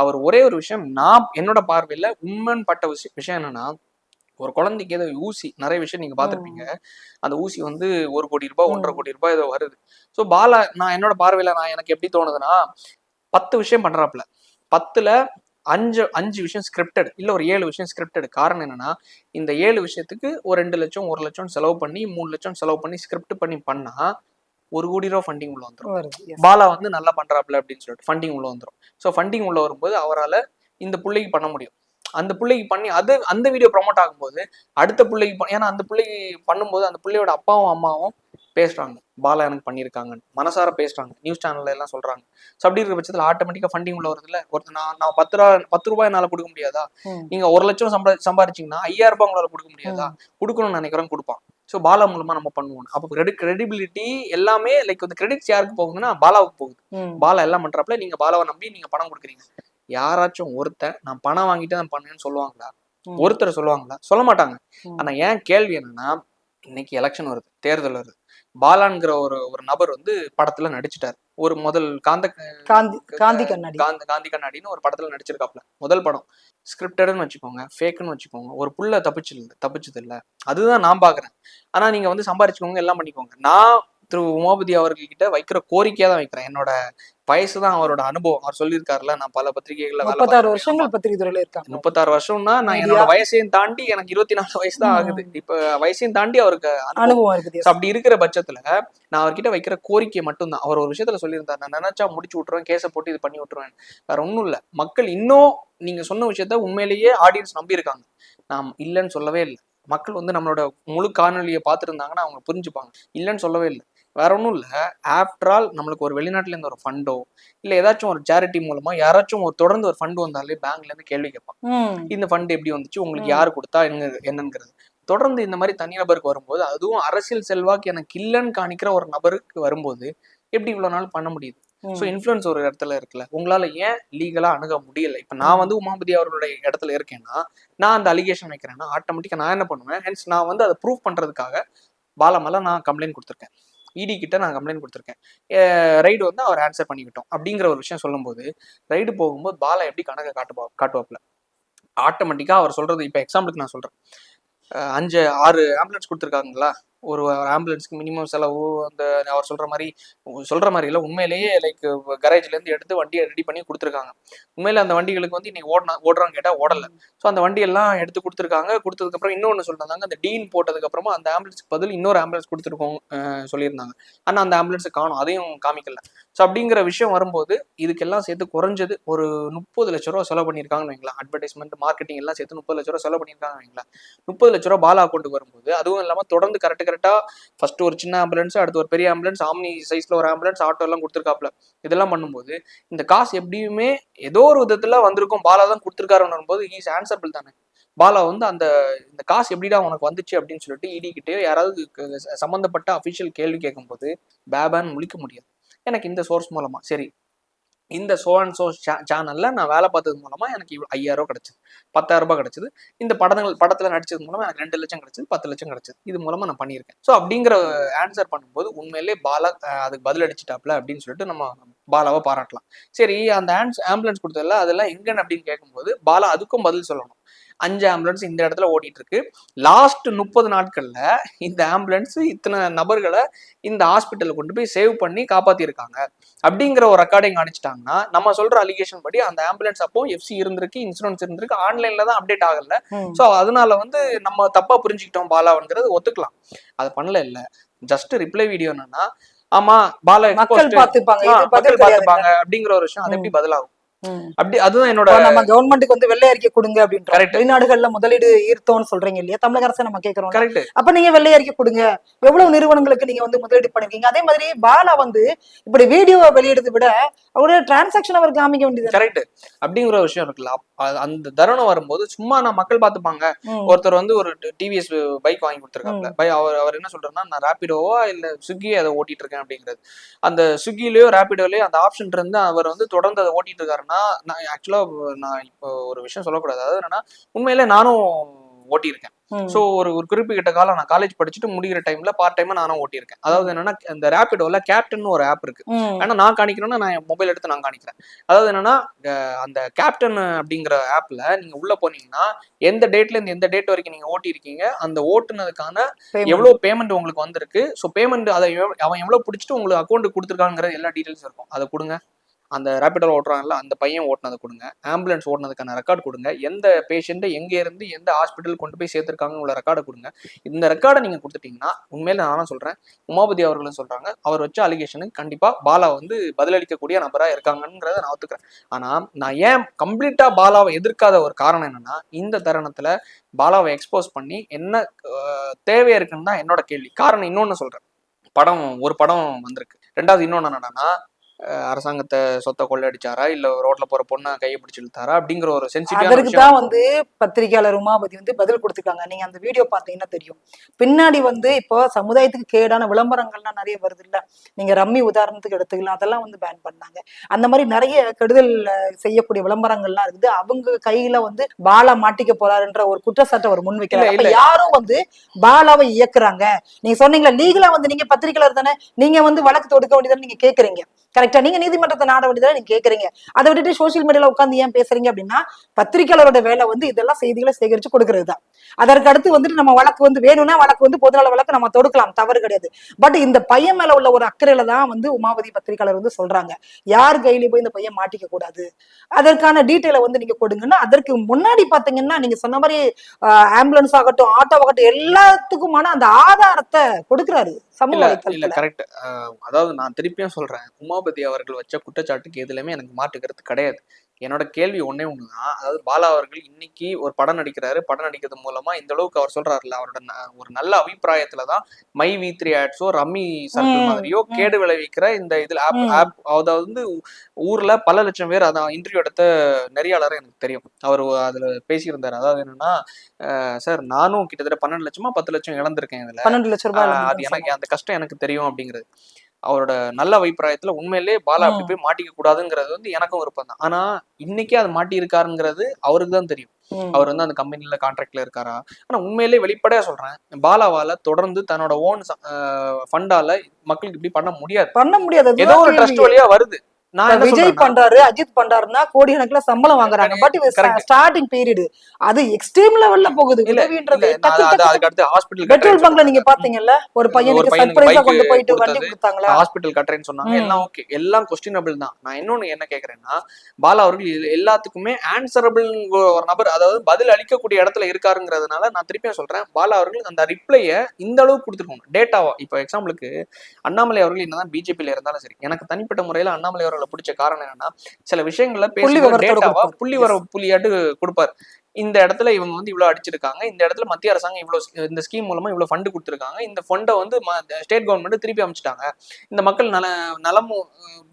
அவர் ஒரே ஒரு விஷயம், நான் என்னோட பார்வையில உண்மைன்னு பட்ட விஷயம் என்னன்னா, ஒரு குழந்தைக்கு ஏதோ ஊசி, நிறைய விஷயம் நீங்க பாத்துருப்பீங்க, அந்த ஊசி வந்து 1 கோடி ரூபாய் 1.5 கோடி ரூபாய் ஏதோ வருது. ஸோ பாலா, நான் என்னோட பார்வையில எனக்கு எப்படி தோணுதுன்னா, 10 விஷயம் பண்றாப்ல, 10ல 5 விஷயம் ஸ்கிரிப்டட், இல்ல ஒரு 7 விஷயம் ஸ்கிரிப்டட். காரணம் என்னன்னா, இந்த 7 விஷயத்துக்கு ஒரு 2 லட்சம் 1 லட்சம் செலவு பண்ணி 3 லட்சம் செலவு பண்ணி ஸ்கிரிப்ட் பண்ணா 1 கோடி ரூபாய் ஃபண்டிங் உள்ள வந்துடும். பாலா வந்து நல்லா பண்றாப்ல அப்படின்னு சொல்லிட்டு ஃபண்டிங் உள்ள வந்துடும். ஸோ ஃபண்டிங் உள்ள வரும்போது அவரால் இந்த பிள்ளைக்கு பண்ண முடியும். அந்த பிள்ளைக்கு பண்ணி அந்த வீடியோ ப்ரமோட் ஆகும்போது அடுத்த பிள்ளைக்கு, ஏன்னா அந்த பிள்ளைக்கு பண்ணும்போது அந்த பிள்ளையோட அப்பாவும் அம்மாவும் பேசுறாங்க, பாலா எனக்கு பண்ணியிருக்காங்கன்னு மனசார பேசுறாங்க, நியூஸ் சேனல்ல எல்லாம் சொல்றாங்க. ஸோ அப்படி இருக்கிற பட்சத்தில் ஆட்டோமேட்டிக்கா ஃபண்டிங் உள்ள வருது இல்ல. ஒருத்தர் நான் 10 ரூபாய் என்னால கொடுக்க முடியாதா, நீங்க 1 லட்சம் சம்பாதிச்சீங்கன்னா 5000 ரூபாய் உங்களால கொடுக்க முடியாதா, கொடுக்கணும்னு நினைக்கிறோம், கொடுப்பான். ஸோ பாலா மூலமா நம்ம பண்ணுவோம். அப்போ கிரெடிபிலிட்டி எல்லாமே லைக் வந்து கிரெடிட்ஸ் யாருக்கு போகுதுன்னா பாலாவுக்கு போகுது. பாலா எல்லாம் பண்றப்பல நீங்க பாலாவை நம்பி நீங்க பணம் கொடுக்குறீங்க. யாராச்சும் ஒருத்தர் நான் பணம் வாங்கிட்டு தான் பண்ணேன்னு சொல்லுவாங்களா? ஒருத்தர் சொல்லுவாங்களா? சொல்ல மாட்டாங்க. ஆனா ஏன் கேள்வி என்னன்னா, இன்னைக்கு எலெக்ஷன் வருது, தேர்தல் வருது, பாலான்கிற ஒரு நபர் வந்து படத்துல நடிச்சிட்டாரு. ஒரு முதல் காந்தி கண்ணாடின்னு ஒரு படத்துல நடிச்சிருக்காப்ல, முதல் படம். ஸ்கிரிப்டட்னு வச்சுக்கோங்க, ஃபேக்குன்னு வச்சுக்கோங்க, ஒரு புள்ள தப்பிச்சது இல்ல, அதுதான் நான் பாக்குறேன். ஆனா நீங்க வந்து சம்பாரிச்சுக்கோங்க, எல்லாம் பண்ணிக்கோங்க. நான் திரு உமாபதி அவர்கள்கிட்ட வைக்கிற கோரிக்கையா தான் வைக்கிறேன். என்னோட வயசு தான் அவரோட அனுபவம். அவர் சொல்லியிருக்காருல, நான் பல பத்திரிகைகள்ல வேலை 36 பார்த்திருக்கேன். வருஷங்கள் பத்திரிகை துறையில இருக்காங்க. 36 வருஷம்னா நான் மீடியா என்னோட வயசையும் தாண்டி எனக்கு 24 வயசு தான் ஆகுது. இப்ப வயசையும் தாண்டி அவருக்கு அனுபவம். அனுபவம் இருக்குது. So, அப்படி இருக்கிற பட்சத்துல நான் அவர்கிட்ட வைக்கிற கோரிக்கை மட்டும்தான். அவர் ஒரு விஷயத்துல சொல்லியிருந்தார், நான் நினைச்சா முடிச்சு விட்டுருவேன், கேஸை போட்டு இது பண்ணி விட்டுருவேன். வேற ஒண்ணும் இல்ல. மக்கள் இன்னும் நீங்க சொன்ன விஷயத்த உண்மையிலேயே ஆடியன்ஸ் நம்பி இருக்காங்க. நான் இல்லைன்னு சொல்லவே இல்லை. மக்கள் வந்து நம்மளோட முழு காணொலியை பார்த்துருந்தாங்கன்னா அவங்க புரிஞ்சுப்பாங்க. இல்லைன்னு சொல்லவே இல்லை. வேற ஒன்றும் இல்லை. ஆஃப்டர் ஆல் நம்மளுக்கு ஒரு வெளிநாட்டுல இருந்து ஒரு ஃபண்டோ இல்லை ஏதாச்சும் ஒரு சேரிட்டி மூலமா யாராச்சும் ஒரு தொடர்ந்து ஒரு ஃபண்ட் வந்தாலே பேங்க்ல இருந்து கேள்வி கேட்பாங்க. இந்த ஃபண்ட் எப்படி வந்துச்சு, உங்களுக்கு யாரு கொடுத்தா, என்னங்கிறது. தொடர்ந்து இந்த மாதிரி தனிநபருக்கு வரும்போது, அதுவும் அரசியல் செல்வாக்கு எனக்கு இல்லைன்னு காணிக்கிற ஒரு நபருக்கு வரும்போது எப்படி இவ்வளவு நாள் பண்ண முடியுது? ஸோ இன்ஃப்ளூயன்ஸ் ஒரு இடத்துல இருக்குல்ல, உங்களால ஏன் லீகலா அணுக முடியல? இப்ப நான் வந்து உமாபதி அவர்களுடைய இடத்துல இருக்கேன்னா, நான் அந்த அலிகேஷன் வைக்கிறேன்னா ஆட்டோமேட்டிக்கா நான் என்ன பண்ணுவேன், ஹென்ஸ் நான் வந்து அதை ப்ரூவ் பண்றதுக்காக பாலா மேல நான் கம்ப்ளைண்ட் கொடுத்துருக்கேன், இடி கிட்ட நான் கம்ப்ளைண்ட் கொடுத்துருக்கேன், ரைடு வந்து அவர் ஆன்சர் பண்ணிக்கிட்டோம் அப்படிங்கிற ஒரு விஷயம் சொல்லும்போது, ரைடு போகும்போது பாலா எப்படி கணக்கை காட்டுவாப்ல ஆட்டோமேட்டிக்கா அவர் சொல்றது. இப்ப எக்ஸாம்பிளுக்கு நான் சொல்றேன், 5-6 ஆம்புலன்ஸ் கொடுத்துருக்காங்களா, ஒரு ஆம்புலன்ஸ்க்கு மினிமம் செலவு அந்த அவர் சொல்ற மாதிரி இல்லை, உண்மையிலேயே லைக் கரேஜ்ல இருந்து எடுத்து வண்டியை ரெடி பண்ணி கொடுத்துருக்காங்க. உண்மையில அந்த வண்டிகளுக்கு வந்து இன்னைக்கு ஓடுறான்னு கேட்டா ஓடல. ஸோ அந்த வண்டியெல்லாம் எடுத்து கொடுத்துருக்காங்க. கொடுத்ததுக்கு அப்புறம் இன்னொன்னு சொல்லிருந்தாங்க, அந்த டீன் போட்டதுக்கு அப்புறமா அந்த ஆம்புலன்ஸ்க்கு பதில் இன்னொரு ஆம்புலன்ஸ் கொடுத்துருக்கோம் சொல்லியிருந்தாங்க. ஆனா அந்த ஆம்புலன்ஸை காணும், அதையும் காமிக்கல. ஸோ அப்படிங்கிற விஷயம் வரும்போது இதுக்கெல்லாம் சேர்த்து குறைஞ்சது ஒரு 30 லட்ச ரூபா செலவு பண்ணியிருக்காங்கன்னு வைங்களா. அட்வர்டைஸ்மெண்ட் மார்க்கெட்டிங் எல்லாம் சேர்த்து 30 லட்ச ரூபா செலவு பண்ணியிருக்காங்க வைங்களா. 30 லட்ச ரூபா பாலா அக்கௌண்ட்டுக்கு வரும்போது, அதுவும் இல்லாம தொடர்ந்து கரெக்டா ஃபர்ஸ்ட் ஒரு சின்ன ஆம்புலன்ஸ், அடுத்து ஒரு பெரிய ஆம்புலன்ஸ், ஆம்னி சைஸ்ல ஒரு ஆம்புலன்ஸ், ஆட்டோ எல்லாம் கொடுத்துருக்காப்ல. இதெல்லாம் பண்ணும்போது இந்த காசு எப்படியுமே ஏதோ ஒரு விதத்துல வந்திருக்கும். பாலா தான் கொடுத்துருக்காருன்னு வரும்போது இஸ் ஆன்சரபிள் தானே. பாலா வந்து இந்த காசு எப்படிடா உனக்கு வந்துச்சு அப்படின்னு சொல்லிட்டு இடி கிட்டேயோ யாராவது சம்பந்தப்பட்ட அபிஷியல் கேள்வி கேட்கும்போது பேபான்னு முழிக்க முடியாது. எனக்கு இந்த சோர்ஸ் மூலமா சரி, இந்த சேனல்ல நான் வேலை பார்த்தது மூலமா எனக்கு 5000 ரூபாய் கிடைச்சது, 10,000 ரூபாய் கிடைச்சது. இந்த படத்துல நடிச்சது மூலமா எனக்கு 2 லட்சம் கிடைச்சது, 10 லட்சம் கிடைச்சது. இது மூலமா நான் பண்ணியிருக்கேன். ஸோ அப்படிங்கிற ஆன்சர் பண்ணும்போது உண்மையிலே பாலா அதுக்கு பதில் அடிச்சுட்டாப்ல அப்படின்னு சொல்லிட்டு நம்ம பாலாவை பாராட்டலாம். சரி, அந்த ஆம்புலன்ஸ் கொடுத்ததில்ல அதெல்லாம் எங்கன்னு அப்படின்னு கேட்கும்போது பாலா அதுக்கும் பதில் சொல்லணும். 5 ஆம்புலன்ஸ் இந்த இடத்துல ஓடிட்டு இருக்கு. லாஸ்ட் 30 நாட்கள்ல இந்த ஆம்புலன்ஸ் இத்தனை நபர்களை இந்த ஹாஸ்பிட்டல்ல கொண்டு போய் சேவ் பண்ணி காப்பாத்திருக்காங்க அப்படிங்கிற ஒரு ரெக்கார்டிங் அடிச்சிட்டாங்கன்னா, நம்ம சொல்ற அலிகேஷன் படி அந்த ஆம்புலன்ஸ் அப்போ எஃப்சி இருந்திருக்கு, இன்சூரன்ஸ் இருந்திருக்கு, ஆன்லைன்ல தான் அப்டேட் ஆகல. ஸோ அதனால வந்து நம்ம தப்பா புரிஞ்சுக்கிட்டோம் பாலாங்கிறது ஒத்துக்கலாம். அதை பண்ணல. இல்ல ஜஸ்ட் ரிப்ளை வீடியோ என்னன்னா, ஆமா பாலா மக்கள் பார்த்துப்பாங்க அப்படிங்கிற ஒரு விஷயம். அது எப்படி பதிலாகும்? அப்படி அதுதான் என்னோட நம்ம கவர்மெண்ட்டுக்கு வந்து வெள்ளை அறிக்கை கொடுங்க அப்படின்ற வெளிநாடுகள்ல முதலீடு ஈர்த்தோம்னு சொல்றீங்க இல்லையா, தமிழக அரசை நம்ம கேட்கிறோம். கரெக்ட். அப்ப நீங்க வெள்ளை அறிக்கை கொடுங்க, எவ்வளவு நிறுவனங்களுக்கு நீங்க வந்து முதலீடு பண்ணிருக்கீங்க. அதே மாதிரி பாலா வந்து இப்படி வீடியோ வெளியிடுறதை விட அவருடைய டிரான்சாக்ஷன் அவர் காமிக்க வேண்டியது. கரெக்ட். அப்படிங்கிற ஒரு விஷயம் இருக்குல்ல, அந்த தருணம் வரும்போது சும்மா நான் மக்கள் பார்த்துப்பாங்க. ஒருத்தர் வந்து ஒரு டிவிஎஸ் பைக் வாங்கி கொடுத்துருக்காங்க. அவர் என்ன சொல்றாருன்னா, நான் ராபிடோவா இல்ல ஸ்விக்கியே அதை ஓட்டிட்டு இருக்கேன் அப்படிங்கிறது. அந்த ஸ்விக்கிலயோ ராபிடோலயோ அந்த ஆப்ஷன் இருந்து அவர் வந்து தொடர்ந்து அதை ஓட்டிட்டு இருக்காருன்னா, நான் ஆக்சுவலா நான் இப்போ ஒரு விஷயம் சொல்லக்கூடாது. அதாவது என்னன்னா, உண்மையிலே நானும் ஓட்டியிருக்கேன். சோ ஒரு குறிப்பிட்ட காலம் நான் காலேஜ் படிச்சுட்டு முடிகிற டைம்ல பார்ட் டைமா நானும் ஓட்டியிருக்கேன். அதாவது என்னன்னா, இந்த ராபிடோல கேப்டன் ஒரு ஆப் இருக்கு. ஏன்னா நான் காணிக்கிறேன்னா நான் மொபைல் எடுத்து நான் காணிக்கிறேன். அதாவது என்னன்னா, அந்த கேப்டன் அப்படிங்கிற ஆப்ல நீங்க உள்ள போனீங்கன்னா, எந்த டேட்ல இருந்து எந்த டேட் வரைக்கும் நீங்க ஓட்டி இருக்கீங்க, அந்த ஓட்டுனதுக்கான எவ்வளவு பேமெண்ட் உங்களுக்கு வந்திருக்கு, ஸோ பேமெண்ட் அதை அவன் எவ்வளவு பிடிச்சிட்டு உங்களுக்கு அக்கௌண்ட் கொடுத்துருக்காங்கிற எல்லா டீடைல்ஸ் இருக்கும். அதை கொடுங்க. அந்த ராபிடோல ஓட்டுறாங்கல்ல அந்த பையன் ஓட்டினதை கொடுங்க, ஆம்புலன்ஸ் ஓட்டினதுக்கான ரெக்கார்டு கொடுங்க, எந்த பேஷண்ட்டை எங்க இருந்து எந்த ஹாஸ்பிட்டல் கொண்டு போய் சேர்த்திருக்காங்க உள்ள ரெக்கார்டை கொடுங்க. இந்த ரெக்கார்டை நீங்க கொடுத்துட்டீங்கன்னா, உண்மையில நானும் சொல்றேன், உமாபதி அவர்களும் சொல்றாங்க, அவர் வச்ச அலிகேஷனுக்கு கண்டிப்பா பாலா வந்து பதிலளிக்கக்கூடிய நபரா இருக்காங்கன்றத நான் ஒத்துக்கிறேன். ஆனா நான் ஏன் கம்ப்ளீட்டா பாலாவை எதிர்க்காத ஒரு காரணம் என்னன்னா, இந்த தருணத்துல பாலாவை எக்ஸ்போஸ் பண்ணி என்ன தேவையா இருக்குன்னு தான் என்னோட கேள்வி. காரணம் இன்னொன்னு சொல்றேன், ஒரு படம் வந்திருக்கு. ரெண்டாவது இன்னொன்னு என்னன்னா, அரசாங்கத்தை சொத்தை கொள்ளடிச்சாரா இல்ல ரோட்ல போற பொண்ணை கையை பிடிச்சு இழுத்தாரா அப்படிங்கிற ஒரு சென்சிட்டிவான அதற்கு தான் வந்து பத்திரிகையாளர் உமாபதி வந்து பதில் கொடுத்துருக்காங்க. நீங்க அந்த வீடியோ பார்த்தீங்கன்னா தெரியும். பின்னாடி வந்து இப்போ சமுதாயத்துக்கு கேடான விளம்பரங்கள்லாம் நிறைய வருது இல்ல, நீங்க ரம்மி உதாரணத்துக்கு எடுத்துக்கலாம், அதெல்லாம் வந்து பேன் பண்ணாங்க. அந்த மாதிரி நிறைய கெடுதல் செய்யக்கூடிய விளம்பரங்கள்லாம் இருக்குது. அவங்க கையில வந்து பாலா மாட்டிக்க போறாருன்ற ஒரு குற்றச்சாட்டை அவர் முன்வைக்கிறாங்க. யாரும் வந்து பாலாவை இயக்குறாங்க. நீங்க சொன்னீங்களா லீகலா வந்து நீங்க பத்திரிகையாளர் தானே, நீங்க வந்து வழக்கு தொடுக்க வேண்டியதானே நீங்க கேக்குறீங்க. கரெக்டா, நீங்க நீதிமன்றத்தை நாட வேண்டியதானே நீங்க கேக்குறீங்க. அதை விட்டுட்டு சோசியல் மீடியால உட்காந்து ஏன் பேசுறீங்க அப்படின்னா, பத்திரிகையாளரோட வேலை வந்து இதெல்லாம் செய்திகளை சேகரிச்சு கொடுக்கறது தான். அதற்கு அடுத்து வந்துட்டு நம்ம வழக்கு வந்து வேணும்னா வழக்கு வந்து பொதுநல வழக்கு நம்ம தொடுக்கலாம், தவறு கிடையாது. பட் இந்த பையன் மேல உள்ள ஒரு அக்கறையில தான் வந்து உமாபதி பத்திரிகையாளர் வந்து சொல்றாங்க, யார் கையிலயும் போய் இந்த பையன் மாட்டிக்க கூடாது, அதற்கான டீட்டெயிலை வந்து நீங்க கொடுங்கன்னா. அதற்கு முன்னாடி பாத்தீங்கன்னா நீங்க சொன்ன மாதிரி ஆம்புலன்ஸ் ஆகட்டும், ஆட்டோ ஆகட்டும், எல்லாத்துக்குமான அந்த ஆதாரத்தை கொடுக்குறாரு சமூக இல்ல வலைத்தளத்துல. கரெக்ட். அதாவது நான் திருப்பியும் சொல்றேன், உமாபதி அவர்கள் வச்ச குற்றச்சாட்டுக்கு எதுலையுமே எனக்கு மாற்றுக்கிறது கிடையாது. என்னோட கேள்வி ஒன்னே ஒண்ணுதான். அதாவது பாலா அவர்கள் இன்னைக்கு ஒரு படம் நடிக்கிறாரு, படம் நடிக்கிறது மூலமா இந்த அளவுக்கு அவர் சொல்றாருல்ல, அவரோட ஒரு நல்ல அபிப்பிராயத்துலதான் மை V3 ஆட்ஸோ ரம்மி சர்க்கிள் மாதிரியோ கேடு விளைவிக்கிற இந்த இதுல ஆப் அதாவது வந்து ஊர்ல பல லட்சம் பேர் அதான் இன்டர்வியூ எடுத்த நெறியாளர் எனக்கு தெரியும். அவர் அதுல பேசியிருந்தாரு. அதாவது என்னன்னா, சார் நானும் கிட்டத்தட்ட 12 லட்சமா 10 லட்சம் இழந்திருக்கேன் இதுல. 12 லட்சம் ரூபாய் அது எனக்கு அந்த கஷ்டம் எனக்கு தெரியும் அப்படிங்கிறது. அவரோட நல்ல அபிப்பிராயத்துல உண்மையிலேயே பாலா அப்படி போய் மாட்டிக்க கூடாதுங்கிறது வந்து எனக்கும் விருப்பம் தான். ஆனா இன்னைக்கே அது மாட்டி இருக்காருங்கிறது அவருக்கு தான் தெரியும். அவர் வந்து அந்த கம்பெனில கான்ட்ராக்ட்ல இருக்காரா. ஆனா உண்மையிலேயே வெளிப்படையா சொல்றேன், பாலாவால தொடர்ந்து தன்னோட ஓன் ஃபண்டால மக்களுக்கு இப்படி பண்ண முடியாது. ஏதோ ஒரு ட்ரஸ்ட் வழியா வருது. விஜய் பண்றாரு, அஜித் பண்றாருன்னா கோடிக்கணக்குல சம்பளம் வாங்குறாங்க. பட் ஸ்டார்டிங் பீரியட் அது எக்ஸ்ட்ரீம் லெவல்ல போகுது. உதவின்றது பெட்ரோல் பங்க்ல நீங்க பாத்தீங்கல்ல, ஒரு பையனுக்கு சர்ப்ரைஸா கொண்டு போயிட்டு வண்டி கொடுத்தாங்களா, ஹாஸ்பிட்டல் கட்டுறேன்னு சொன்னாங்க. எல்லாம் ஓகே, எல்லாம் கொஸ்டினபிள் தான். நான் இன்னொன்னு என்ன கேக்குறேன்னா, பாலா அவர்கள் எல்லாத்துக்குமே ஆன்சரபிள் ஒரு நபர், அதாவது பதில் அளிக்கக்கூடிய இடத்துல இருக்காருங்கிறதுனால நான் திருப்பியும் சொல்றேன், பாலா அவர்கள் அந்த ரிப்ளைய இந்த அளவுக்கு கொடுத்துருக்கணும் டேட்டாவா. இப்போ எக்ஸாம்பிளுக்கு அண்ணாமலை அவர்கள் என்னதான் பிஜேபியில இருந்தாலும் சரி, எனக்கு தனிப்பட்ட முறையில அண்ணாமலை அவர்கள் பிடிச்ச காரணம் என்னன்னா, சில விஷயங்கள்ல டேட்டாவா புள்ளியாட்டு கொடுப்பாரு. இந்த இடத்துல இவங்க வந்து இவ்வளவு அடிச்சிருக்காங்க, இந்த இடத்துல மத்திய அரசாங்கம் இவ்வளவு இந்த ஸ்கீம் மூலமா இவ்வளவு ஃபண்டு கொடுத்துருக்காங்க, இந்த ஃபண்டை வந்து ஸ்டேட் கவர்மெண்ட் திருப்பி அமைச்சிட்டாங்க, இந்த மக்கள் நலம்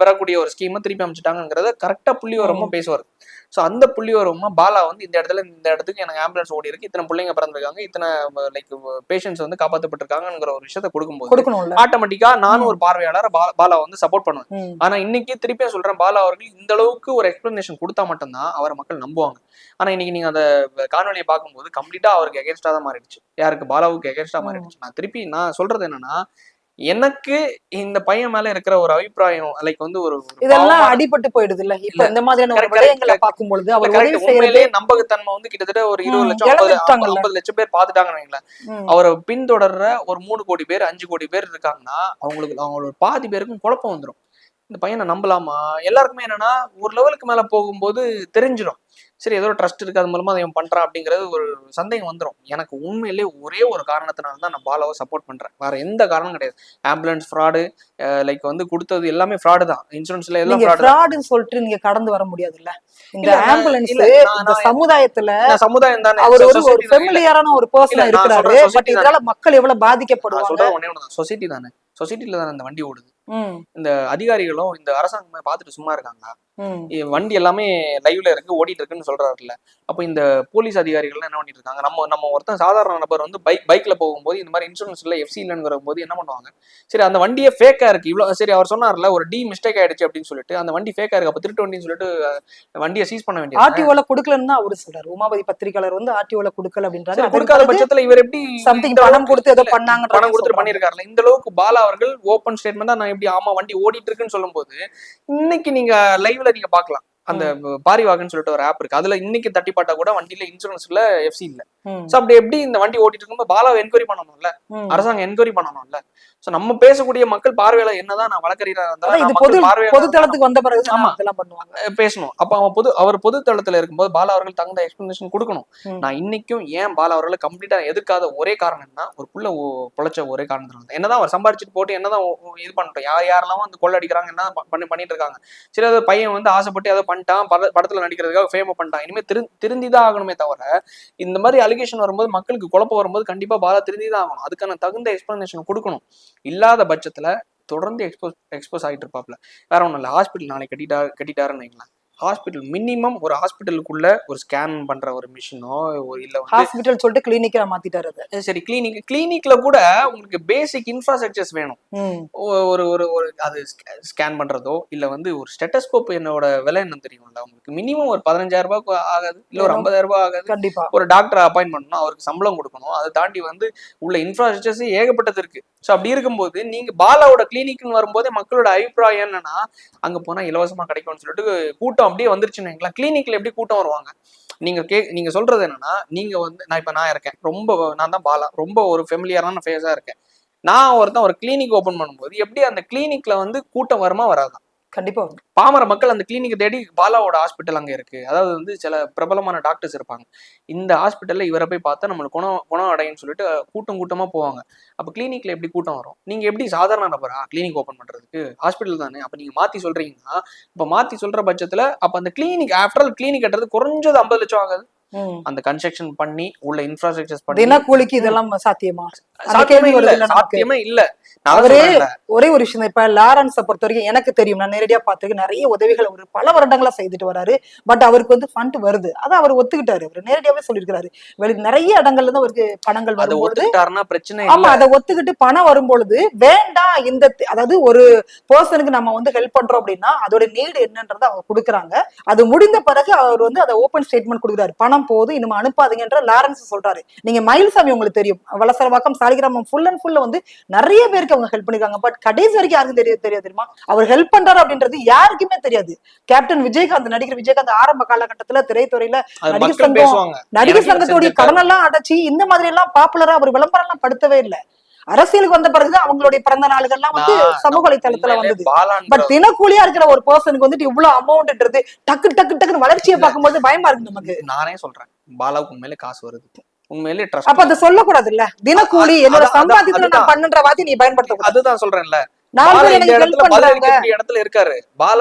பெறக்கூடிய ஒரு ஸ்கீமை திருப்பி அமைச்சிட்டாங்கிறத கரெக்டா புள்ளிவரமா பேசுவார். ஸோ அந்த புள்ளிவரமா பாலா வந்து இந்த இடத்துக்கு எனக்கு ஆம்புலன்ஸ் ஓடி இருக்கு, இத்தனை பிள்ளைங்க பிறந்திருக்காங்க, இத்தனை லைக் பேஷண்ட்ஸ் வந்து காப்பாற்றப்பட்டிருக்காங்கிற ஒரு விஷயத்த கொடுக்கும்போது ஆட்டோமேட்டிக்கா நானும் ஒரு பார்வையாளர் பாலா வந்து சப்போர்ட் பண்ணுவேன். ஆனா இன்னைக்கு திருப்பியும் சொல்றேன், பாலா அவர்கள் இந்த அளவுக்கு ஒரு எக்ஸ்பிளனேஷன் கொடுத்தா மட்டும்தான் அவரை மக்கள் நம்புவாங்க. ஆனா இன்னைக்கு நீங்க அந்த காணொலியை பார்க்கும்போது கம்ப்ளீட்டா அவருக்கு எகென்ஸ்டா தான் மாறிடுச்சு. யாருக்கு? பாலாவுக்கு எகென்ஸ்டா மாறிடுச்சு. நான் சொல்றது என்னன்னா, எனக்கு இந்த பையன் மேல இருக்கிற ஒரு அபிப்பிராயம் லைக் வந்து ஒரு இதெல்லாம் அடிபட்டு போயிடுது இல்ல. இப்ப இந்த மாதிரியான ஒரு விடயங்களை பார்க்கும்பொழுது அவர் உதவி உண்மையிலேயே நம்பகத்தன்மை வந்து கிட்டத்தட்ட ஒரு 20 லட்சம் 50 லட்சம் பேர் பாத்துட்டாங்கன்னு வைங்களேன். அவரை பின்தொடர்ற ஒரு 3 கோடி பேர் 5 கோடி பேர் இருக்காங்கன்னா அவங்களோட பாதி பேருக்கும் குழப்பம் வந்துடும். இந்த பையனை நம்பலாமா? எல்லாருக்குமே என்னன்னா, ஒரு லெவலுக்கு மேல போகும்போது தெரிஞ்சிடும், சரி ஏதோ ட்ரஸ்ட் இருக்கு, அது மூலமா அதை பண்றான் அப்படிங்கிறது ஒரு சந்தேகம் வந்துடும். எனக்கு உண்மையிலேயே ஒரே ஒரு காரணத்தினால்தான் நான் பாலாவை சப்போர்ட் பண்றேன், வேற எந்த காரணமும் கிடையாது. ஆம்புலன்ஸ் ஃப்ராடு, லைக் வந்து கொடுத்தது எல்லாமே ஃப்ராடு தான், இன்சூரன்ஸ்ல எல்லாம் ஃப்ராடுன்னு சொல்லிட்டு நீங்க கடந்து வர முடியாது இல்ல. இந்த ஆம்புலன்ஸ் இந்த சமுதாயத்துல சமுதாயம் தானே, அவர் ஒரு ஃபெமிலியரான ஒரு பர்சனா இருக்கிறாரு. பட் இதனால மக்கள் எவ்வளவு பாதிக்கப்படுவாங்க. சொசைட்டி தானே, சொசைட்டில தானே அந்த வண்டி ஓடுது. இந்த அதிகாரிகளும் இந்த அரசாங்கமே பார்த்துட்டு சும்மா இருக்காங்களா? வண்டி எல்லாமே லைவ்ல இருக்கு, ஓடிட்டு இருக்குன்னு சொல்றாருல்ல. அப்ப இந்த போலீஸ் அதிகாரிகள் என்ன பண்ணிட்டு இருக்காங்க? நம்ம ஒருத்தன் சாதாரண நபர் வந்து பைக்ல போகும்போது இந்த மாதிரி இன்சூரன்ஸ் இல்ல, எஃப்சி இல்லைங்கிற போது என்ன பண்ணுவாங்க? சரி அந்த வண்டியே ஃபேக்கா இருக்கு, இவ்வளவு சரி அவர் சொன்னார்ல ஒரு மிஸ்டேக் ஆயிடுச்சு அப்படின்னு சொல்லிட்டு அந்த வண்டி ஃபேக்கா இருக்கு, அப்ப திருட்டு வண்டின்னு சொல்லிட்டு வண்டியை சீஸ் பண்ண வேண்டியது. ஆர்டிஓல கொடுக்கலன்னு அவரு சொல்றாரு. உமாபதி பத்திரிகையாளர் வந்து ஆர்டிஓல கொடுக்கல அப்படின்றாரு. கொடுக்காத பட்சத்துல இவர் எப்படி சம்திங் பணம் கொடுத்து ஏதோ பண்ணாங்க, பணம் கொடுத்து பண்ணிருக்காருல. இந்த அளவுக்கு பாலா அவர்கள் ஓப்பன் ஸ்டேட்மெண்டா நான் எப்படி ஆமா வண்டி ஓடிட்டு இருக்குன்னு சொல்லும் போது, இன்னைக்கு நீங்க லைவ்ல நீங்க பாக்கலாம், அந்த பாரிவாகன்னு சொல்லிட்டு ஒரு ஆப் இருக்கு, அதுல இன்னைக்கு தட்டி பாட்டா கூட வண்டியில இன்சூரன்ஸ் இல்ல, எஃப்சி இல்ல. சோ அப்படி எப்படி இந்த வண்டி ஓட்டிட்டு இருக்கும்போது பாலாவை என்கொயரி பண்ணணும்ல, அரசாங்கம் என்கொயரி பண்ணணும்ல. சோ நம்ம பேசக்கூடிய மக்கள் பார்வையில என்னதான் நான் வழக்கறிஞரா இருந்தாலும் பொதுத்தளத்துக்கு வந்த பிறகு பேசணும். அப்ப அவர் பொதுத்தளத்துல இருக்கும்போது பாலா அவர்கள் தகுந்த எக்ஸ்பிளனேஷன் கொடுக்கணும். நான் இன்னைக்கும் ஏன் பாலா அவர்களை கம்ப்ளீட்டா எதிர்க்காத ஒரே காரணம் என்ன, ஒரு புள்ள பொழைச்ச ஒரே காரணத்துல என்னதான் அவர் சம்பாரிச்சுட்டு போட்டு என்னதான் இது பண்ணிட்டோம், யாரெல்லாம் வந்து கொள்ள அடிக்கிறாங்க, என்ன பண்ணிட்டு இருக்காங்க. சரி அது பையன் வந்து ஆசைப்பட்டு ஏதோ பண்ணிட்டான், படத்துல நடிக்கிறதுக்காக ஃபேம பண்ணிட்டான், இனிமே திருந்திதான் ஆகணுமே தவிர இந்த மாதிரி அலிகேஷன் வரும்போது மக்களுக்கு குழப்பம் வரும்போது கண்டிப்பா பாலா திருந்திதான் ஆகணும். அதுக்கான தகுந்த எக்ஸ்பிளனேஷன் கொடுக்கணும். இல்லாத பட்சத்துல தொடர்ந்து எக்ஸ்போஸ் ஆகிட்டு இருப்பாப்ல. வேற ஒண்ணும் இல்ல, ஹாஸ்பிட்டல் நாளைக்கு கட்டிட்டாருன்னு வைங்களேன், ஹாஸ்பிட்டல் மினிமம் ஒரு ஹாஸ்பிட்டலுக்குள்ள ஒரு ஸ்கேன் பண்ற ஒரு மிஷினோ இல்ல ஹாஸ்பிட்டல் சொல்லிட்டு கிளினிக்கா மாத்திட்டாரு. சரி கிளினிக்ல கூட உங்களுக்கு பேசிக் இன்ஃப்ராஸ்ட்ரக்சர்ஸ் வேணும். ஒரு ஒரு அது ஸ்கேன் பண்றதோ இல்ல வந்து ஒரு ஸ்டெட்டஸ்கோப் என்னோட விலை என்ன தெரியும்ல உங்களுக்கு, மினிமம் ஒரு 15,000 ரூபாய் ஆகாது, இல்ல ஒரு 50,000 ரூபாய் ஆகாது. கண்டிப்பா ஒரு டாக்டர் அப்பாயின்ட் பண்ணணும், அவருக்கு சம்பளம் கொடுக்கணும், அதை தாண்டி வந்து உள்ள இன்ஃப்ராஸ்ட்ரக்சர்ஸ் ஏகப்பட்டது இருக்கு. ஸோ அப்படி இருக்கும்போது நீங்க பாலாவோட கிளினிக்னு வரும்போதே மக்களோட அபிப்பிராயம் என்னன்னா, அங்க போனா இலவசமா கிடைக்கும்னு சொல்லிட்டு கூட்டம் அப்படியே வந்துருச்சுன்னு வைங்களேன், கிளினிக்ல எப்படி கூட்டம் வருவாங்க? நீங்க சொல்றது என்னன்னா, நீங்க வந்து நான் இருக்கேன், ரொம்ப நான் தான் பாலா, ரொம்ப ஒரு ஃபெமிலியரான ஃபேஸா இருக்கேன். நான் ஒரு கிளினிக் ஓபன் பண்ணும்போது எப்படி அந்த கிளினிக்ல வந்து கூட்டம் வருமா வராதா? கண்டிப்பா வரும். பாமர மக்கள் அந்த கிளினிக் தேடி பாலாவோட ஹாஸ்பிட்டல் அங்க இருக்கு, அதாவது வந்து சில பிரபலமான டாக்டர்ஸ் இருப்பாங்க, இந்த ஹாஸ்பிட்டல்ல இவரை போய் பார்த்தா நம்மளுக்கு குணம் அடையும்னு சொல்லிட்டு கூட்டமா போவாங்க. அப்ப கிளினிக்ல எப்படி கூட்டம் வரும்? நீங்க எப்படி சாதாரண நபரா கிளினிக் ஓபன் பண்றதுக்கு? ஹாஸ்பிட்டல் தானே. அப்ப நீங்க மாத்தி சொல்றீங்கன்னா, இப்ப மாத்தி சொல்ற பட்சத்துல அப்ப அந்த கிளினிக் ஆஃப்டர் ஆல் கிளினிக் கட்டுறது குறைஞ்சது 50 லட்சம் ஆகுது. அந்த கன்ஸ்ட்ரக்ஷன் பண்ணி உள்ள இன்ஃப்ராஸ்ட்ரக்சர்ஸ் பண்ணி தினக்கூலிக்கு இதெல்லாம் சாத்தியமா? அந்த சாத்தியமே கேள்வி இல்ல, வருது இல்ல நமக்கு. சாத்தியமே இல்ல. நான் அவரே சொல்றேன்ல, ஒரே ஒரு விஷயம் தான். இப்ப லாரன்ஸை பொறுத்த வரைக்கும் எனக்கு தெரியும், நான் நேரடியா பார்த்திருக்கேன், நிறைய உதவிகள் அவர் பல வருடங்களா செய்துட்டு வராரு. பட் அவருக்கு வந்து ஃபண்ட் வருது, அதை அவர் ஒத்துக்கிட்டாரு, அவர் நேரடியாவே சொல்லியிருக்காரு. நிறைய இடங்கள்ல இருந்து அவருக்கு பணங்கள் அதை வரும்பொழுது, ஒத்துக்கிட்டாருன்னா பிரச்சனை ஆமா, இல்ல. அதை ஒத்துக்கிட்டு பணம் வரும்பொழுது வேண்டாம், அதாவது ஒரு பர்சனுக்கு நம்ம வந்து ஹெல்ப் பண்றோம் அப்படின்னா அதோட நீடு என்னன்றதை அவங்க கொடுக்குறாங்க. அது முடிந்த பிறகு அவர் வந்து அதை ஓப்பன் ஸ்டேட்மெண்ட் கொடுக்குறாரு, பணம் போதும் இனிமே அனுப்பாதீங்கன்ற லாரன்ஸ் சொல்றாரு. நீங்க மயில்சாமி உங்களுக்கு தெரியும், வலசரவாக்கம் சாலிகிராமம் ஃபுல் அண்ட் ஃபுல்ல வந்து நிறைய பேருக்கு அவங்க ஹெல்ப் பண்ணிருக்காங்க. பட் கடைசி வரைக்கும் யாருக்கும் தெரியாது தெரியுமா அவர் ஹெல்ப் பண்றாரு அப்படின்றது யாருக்குமே தெரியாது. கேப்டன் விஜயகாந்த், நடிகர் விஜயகாந்த் ஆரம்ப காலகட்டத்துல திரைத்துறையில நடிகர் சங்கத்தோடைய கடன் எல்லாம் அடைச்சி இந்த மாதிரி எல்லாம் பாப்புலரா அவர் விளம்பரம் எல்லாம் படுத்தவே இல்லை. அரசியலுக்கு வந்த பிறகுதான் அவங்களுடைய பிறந்த நாளுகள்லாம் வந்து சமூக வலைத்தளத்துல வந்தது. பட் தினக்கூலியா இருக்கிற ஒரு பர்சனுக்கு வந்துட்டு இவ்வளவு அமௌண்ட்ன்றது டக்குன்னு வளர்ச்சியை பார்க்கும்போது பயமா இருக்கு நமக்கு. நானே சொல்றேன், பாலாவுக்கு உண்மையிலே காசு வருது, உண்மையிலே ட்ரஸ்ட். அப்ப அதை சொல்லக்கூடாது இல்ல, தினக்கூலி என்னோட சம்பாதித்துல நான் பண்ணுன்ற வார்த்தை நீ பயன்படுத்த. அதுதான் சொல்றேன்ல, இடத்துல இருக்காரு.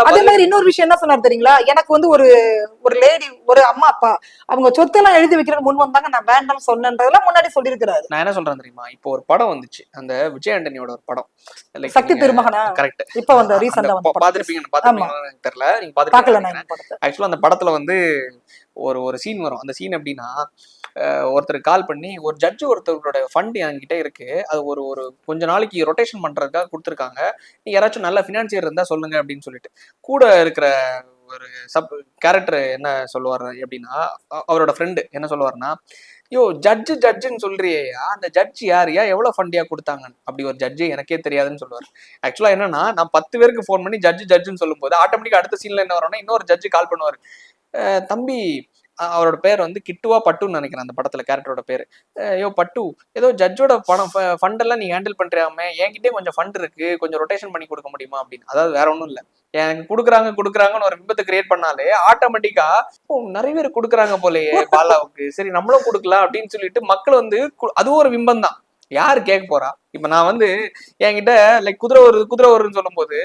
அதே மாதிரி இன்னொரு விஷயம் என்ன சொன்னாரு தெரியுங்களா, எனக்கு வந்து ஒரு லேடி, ஒரு அம்மா அப்பா அவங்க சொத்து எல்லாம் எழுதி வைக்கிறது முன் வந்தாங்க, நான் வேண்டாம் சொன்னதெல்லாம் முன்னாடி சொல்லியிருக்கிறாரு. நான் என்ன சொல்றேன் தெரியுமா, இப்போ ஒரு படம் வந்துச்சு, அந்த விஜய் ஆண்டனியோட ஒரு படம், சக்தி திருமகனா, கரெக்ட், இப்ப வந்து ரீசன்ட்டா பாத்துருப்பீங்கன்னு தெரியல, நீங்க பாத்துருக்கீங்க. ஆக்சுவலா அந்த படத்துல வந்து ஒரு சீன் வரும். அந்த சீன் எப்படின்னா, ஒருத்தர் கால் பண்ணி, ஒரு ஜட்ஜு ஒருத்தரோட ஃபண்ட் என்கிட்ட இருக்கு, அது ஒரு கொஞ்ச நாளைக்கு ரொட்டேஷன் பண்றதுக்காக கொடுத்துருக்காங்க, நீ யாராச்சும் நல்ல ஃபினான்சியர் இருந்தா சொல்லுங்க அப்படின்னு சொல்லிட்டு. கூட இருக்கிற ஒரு கேரக்டர் என்ன சொல்லுவார் அப்படின்னா, அவரோட ஃப்ரெண்டு என்ன சொல்லுவாருன்னா, யோ ஜட்ஜுன்னு சொல்றியா, அந்த ஜட்ஜ் யாரையா, எவ்வளவு ஃபண்டியா கொடுத்தாங்க? அப்படி ஒரு ஜட்ஜு எனக்கே தெரியாதுன்னு சொல்லுவார். ஆக்சுவலா என்னன்னா, நான் 10 பேருக்கு ஃபோன் பண்ணி ஜட்ஜுன்னு சொல்லும் போது ஆட்டோமேட்டிக்கா அடுத்த சீன்ல என்ன வரும்னா, இன்னொரு ஜட்ஜு கால் பண்ணுவார், தம்பி, அவரோட பேர் வந்து கிட்டுவா பட்டுன்னு நினைக்கிறேன் அந்த படத்துல கேரக்டரோட பேரு. ஐயோ பட்டு, ஏதோ ஜட்ஜோட பணம் ஃபண்ட் எல்லாம் நீ ஹேண்டில் பண்றியாமே, என்கிட்டே கொஞ்சம் ஃபண்ட் இருக்கு, கொஞ்சம் ரொட்டேஷன் பண்ணி கொடுக்க முடியுமா அப்படின்னு. அதாவது வேற ஒன்றும் இல்லை, எனக்கு கொடுக்குறாங்கன்னு ஒரு விபத்தை கிரியேட் பண்ணாலே ஆட்டோமேட்டிக்கா நிறைய பேர் கொடுக்குறாங்க போலயே பாலாவுக்கு, சரி நம்மளும் கொடுக்கலாம் அப்படின்னு சொல்லிட்டு மக்கள் வந்து, அதுவும் ஒரு விம்பம் தான், யாரு கேட்க போறா? இப்ப நான் வந்து என்கிட்ட லைக் குதிரை வருதுன்னு சொல்லும் போது,